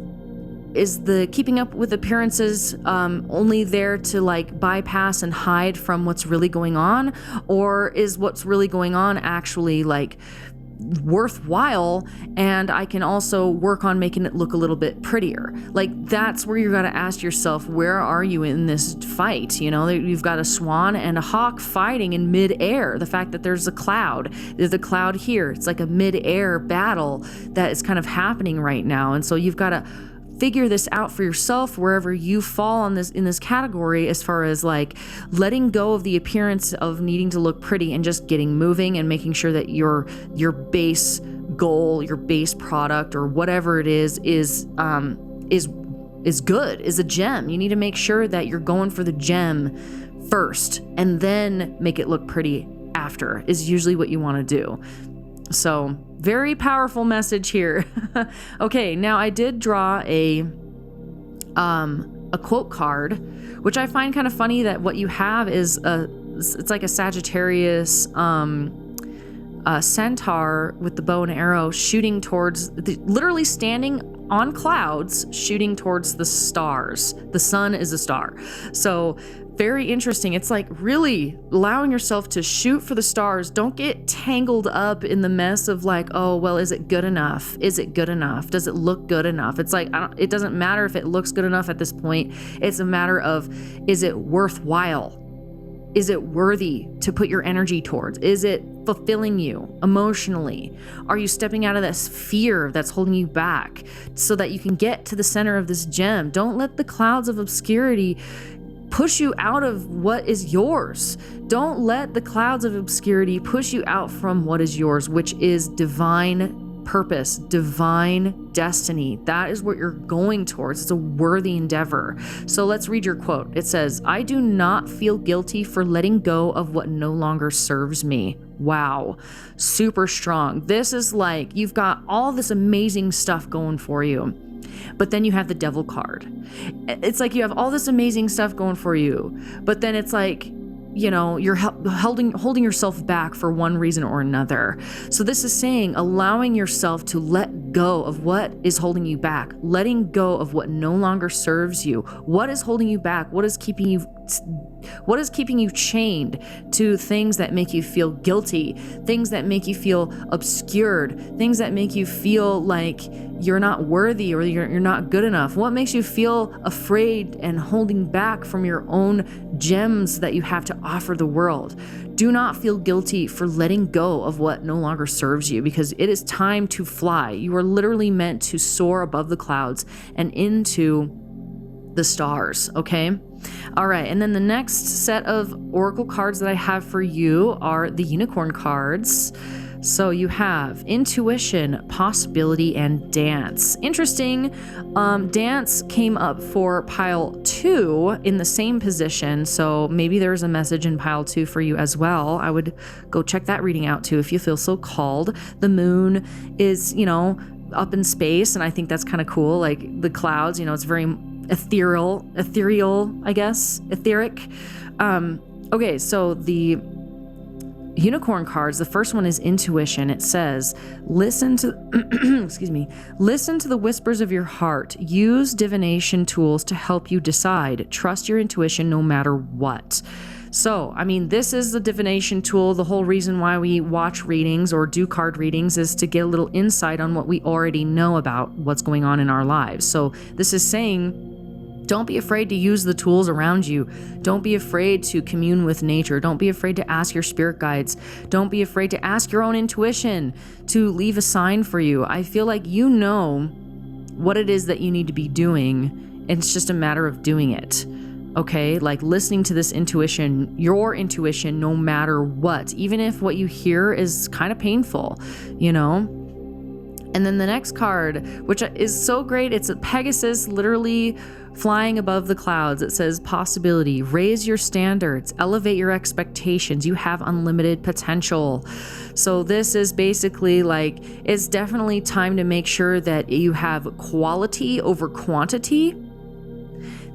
the keeping up with appearances only there to like bypass and hide from what's really going on? Or is what's really going on actually like worthwhile, and I can also work on making it look a little bit prettier? Like, that's where you got to ask yourself, where are you in this fight? You've got a swan and a hawk fighting in mid-air. The fact that there's a cloud here, it's like a mid-air battle that is kind of happening right now. And so you've got to figure this out for yourself wherever you fall in this category, as far as like letting go of the appearance of needing to look pretty and just getting moving and making sure that your base goal, your base product, or whatever it is good, is a gem. You need to make sure that you're going for the gem first and then make it look pretty after, is usually what you want to do. So, very powerful message here. Okay, now I did draw a quote card, which I find kind of funny that what you have is it's like a Sagittarius centaur with the bow and arrow shooting towards, literally standing on clouds, shooting towards the stars. The sun is a star. So very interesting. It's like really allowing yourself to shoot for the stars. Don't get tangled up in the mess of like, oh, well, is it good enough? Is it good enough? Does it look good enough? It's like, it doesn't matter if it looks good enough at this point. It's a matter of, is it worthwhile? Is it worthy to put your energy towards? Is it fulfilling you emotionally? Are you stepping out of this fear that's holding you back so that you can get to the center of this gem? Don't let the clouds of obscurity push you out of what is yours. Don't let the clouds of obscurity push you out from what is yours, which is divine purpose, divine destiny. That is what you're going towards. It's a worthy endeavor. So let's read your quote. It says, "I do not feel guilty for letting go of what no longer serves me." Wow. Super strong. This is like, you've got all this amazing stuff going for you, but then you have the devil card. It's like you have all this amazing stuff going for you, but then it's like, you're holding yourself back for one reason or another. So this is saying allowing yourself to let go of what is holding you back, letting go of what no longer serves you. What is holding you back? What is keeping you What is keeping you chained to things that make you feel guilty, things that make you feel obscured, things that make you feel like you're not worthy or you're not good enough? What makes you feel afraid and holding back from your own gems that you have to offer the world? Do not feel guilty for letting go of what no longer serves you, because it is time to fly. You are literally meant to soar above the clouds and into the stars, okay? All right, and then the next set of oracle cards that I have for you are the unicorn cards. So you have intuition, possibility, and dance. Interesting. Dance came up for pile 2 in the same position. So maybe there's a message in pile 2 for you as well. I would go check that reading out too if you feel so called. The moon is, up in space, and I think that's kind of cool. Like the clouds, it's very ethereal, I guess, etheric. Okay, so the unicorn cards, the first one is intuition. It says, listen to listen to the whispers of your heart. Use divination tools to help you decide. Trust your intuition no matter what. So, this is the divination tool. The whole reason why we watch readings or do card readings is to get a little insight on what we already know about what's going on in our lives. So this is saying, don't be afraid to use the tools around you. Don't be afraid to commune with nature. Don't be afraid to ask your spirit guides. Don't be afraid to ask your own intuition to leave a sign for you. I feel like you know what it is that you need to be doing, and it's just a matter of doing it. Okay, like listening to this intuition, your intuition, no matter what, even if what you hear is kind of painful, And then the next card, which is so great, it's a Pegasus literally flying above the clouds. It says possibility, raise your standards, elevate your expectations. You have unlimited potential. So this is basically like, it's definitely time to make sure that you have quality over quantity,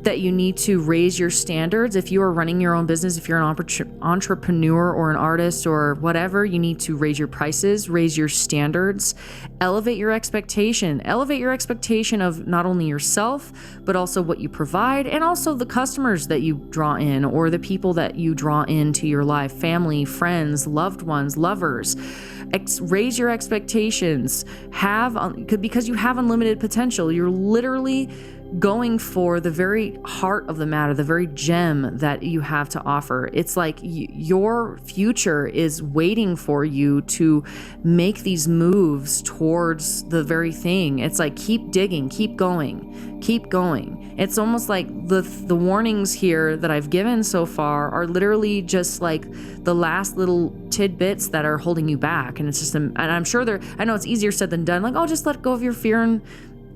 that you need to raise your standards. If you are running your own business, if you're an entrepreneur or an artist or whatever, you need to raise your prices, raise your standards, elevate your expectation of not only yourself, but also what you provide, and also the customers that you draw in, or the people that you draw into your life, family, friends, loved ones, lovers. Raise your expectations, because you have unlimited potential. You're literally going for the very heart of the matter, the very gem that you have to offer. It's like your future is waiting for you to make these moves towards the very thing. It's like, keep digging, keep going. It's almost like the warnings here that I've given so far are literally just like the last little tidbits that are holding you back. And it's just, and I'm sure I know it's easier said than done. Like, oh, just let go of your fear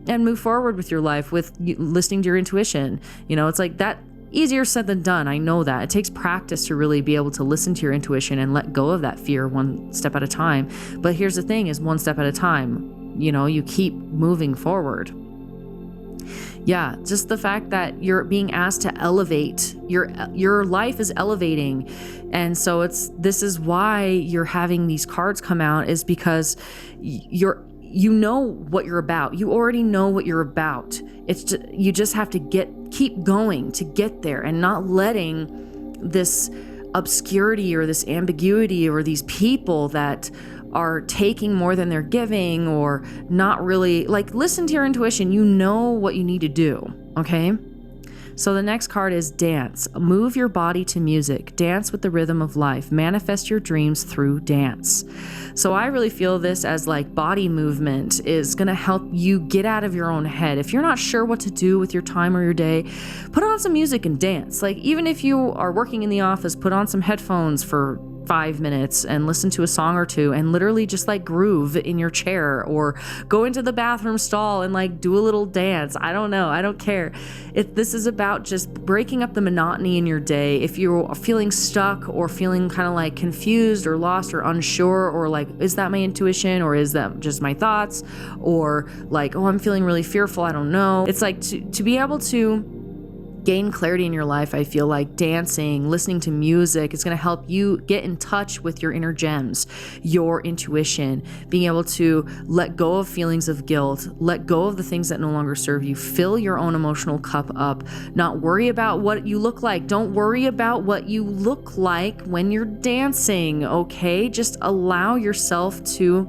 and move forward with your life with listening to your intuition. It's like that, easier said than done. I know that. It takes practice to really be able to listen to your intuition and let go of that fear one step at a time. But here's the thing, is one step at a time. You keep moving forward. Yeah, just the fact that you're being asked to elevate, your life is elevating. And so this is why you're having these cards come out, is because you know what you're about. You already know what you're about. You just have to keep going to get there, and not letting this obscurity or this ambiguity or these people that are taking more than they're giving, or not really, like, listen to your intuition. You know what you need to do, okay? So the next card is dance. Move your body to music. Dance with the rhythm of life. Manifest your dreams through dance. So I really feel this as like body movement is going to help you get out of your own head. If you're not sure what to do with your time or your day, put on some music and dance. Like, even if you are working in the office, put on some headphones for 5 minutes and listen to a song or two, and literally just like groove in your chair, or go into the bathroom stall and like do a little dance. I don't know. I don't care. This is about just breaking up the monotony in your day. If you're feeling stuck or feeling kind of like confused or lost or unsure, or like, is that my intuition or is that just my thoughts? Or like, oh, I'm feeling really fearful. I don't know. It's like to be able to gain clarity in your life. I feel like dancing, listening to music is going to help you get in touch with your inner gems, your intuition, being able to let go of feelings of guilt, let go of the things that no longer serve you, fill your own emotional cup up, not worry about what you look like. Don't worry about what you look like when you're dancing, okay? Just allow yourself to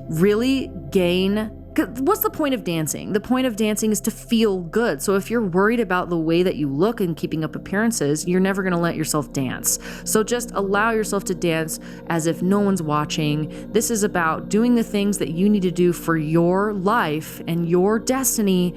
really gain. What's the point of dancing? The point of dancing is to feel good. So if you're worried about the way that you look and keeping up appearances, you're never going to let yourself dance. So just allow yourself to dance as if no one's watching. This is about doing the things that you need to do for your life and your destiny,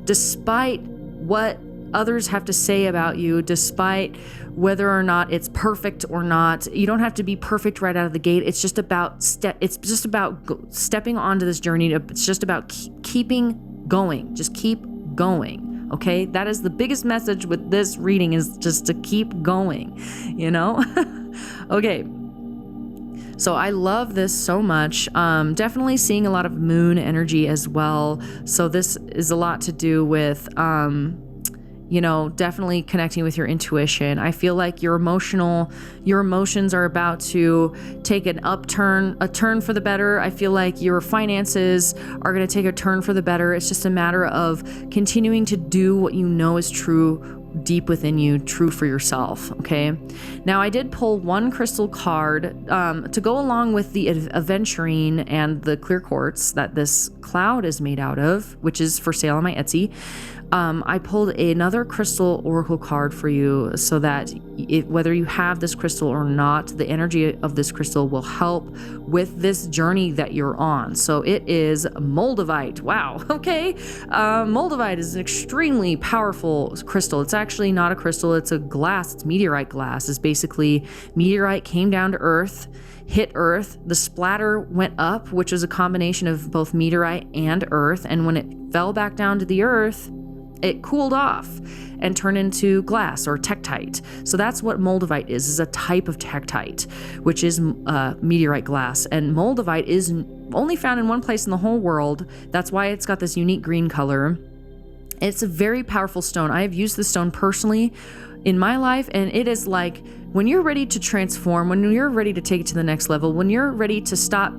despite what others have to say about you, despite whether or not it's perfect or not. You don't have to be perfect right out of the gate. It's just about stepping onto this journey. It's just about keeping going. Just keep going. Okay? That is the biggest message with this reading, is just to keep going, you know? Okay. So I love this so much. Definitely seeing a lot of moon energy as well. So this is a lot to do with, definitely connecting with your intuition. I feel like your emotions are about to take a turn for the better. I feel like your finances are going to take a turn for the better. It's just a matter of continuing to do what you know is true deep within you, true for yourself. Okay. Now I did pull one crystal card to go along with the aventurine and the clear quartz that this cloud is made out of, which is for sale on my Etsy. I pulled another crystal oracle card for you so that whether you have this crystal or not, the energy of this crystal will help with this journey that you're on. So it is moldavite. Wow. Okay. Moldavite is an extremely powerful crystal. It's actually not a crystal. It's a glass. It's meteorite glass. It's basically meteorite came down to Earth, hit Earth. The splatter went up, which was a combination of both meteorite and Earth. And when it fell back down to the Earth, it cooled off and turned into glass or tektite. So that's what moldavite is a type of tektite, which is meteorite glass. And moldavite is only found in one place in the whole world. That's why it's got this unique green color. It's a very powerful stone. I have used this stone personally in my life, and it is like when you're ready to transform, when you're ready to take it to the next level, when you're ready to stop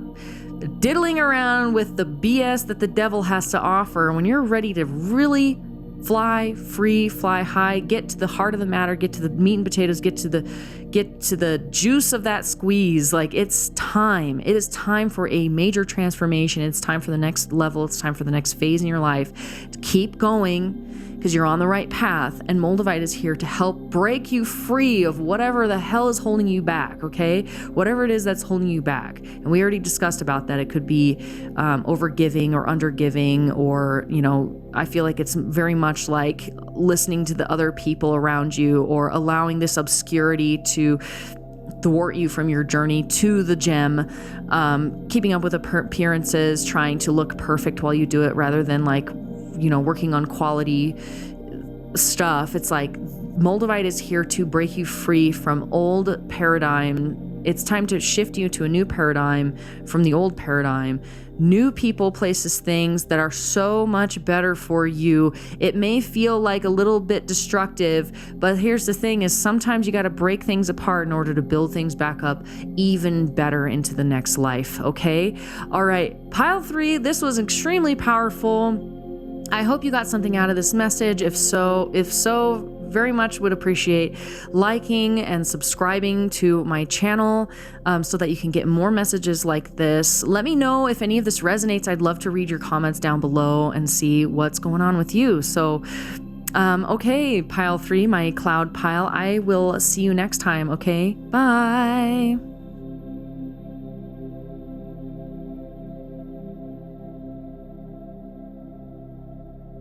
diddling around with the BS that the devil has to offer, when you're ready to really fly free, fly high, get to the heart of the matter, get to the meat and potatoes, get to the juice of that squeeze. Like, it's time. It is time for a major transformation. It's time for the next level. It's time for the next phase in your life. To keep going, because you're on the right path, and moldavite is here to help break you free of whatever the hell is holding you back, okay? Whatever it is that's holding you back. And we already discussed about that. It could be overgiving or undergiving, or, I feel like it's very much like listening to the other people around you, or allowing this obscurity to thwart you from your journey to the gem, keeping up with appearances, trying to look perfect while you do it rather than working on quality stuff. It's like moldavite is here to break you free from old paradigm. It's time to shift you to a new paradigm from the old paradigm. New people, places, things that are so much better for you. It may feel like a little bit destructive, but here's the thing is sometimes you got to break things apart in order to build things back up even better into the next life. Okay. All right. Pile 3. This was extremely powerful. I hope you got something out of this message. If so, very much would appreciate liking and subscribing to my channel so that you can get more messages like this. Let me know if any of this resonates. I'd love to read your comments down below and see what's going on with you. So, okay, pile 3, my cloud pile. I will see you next time. Okay, bye.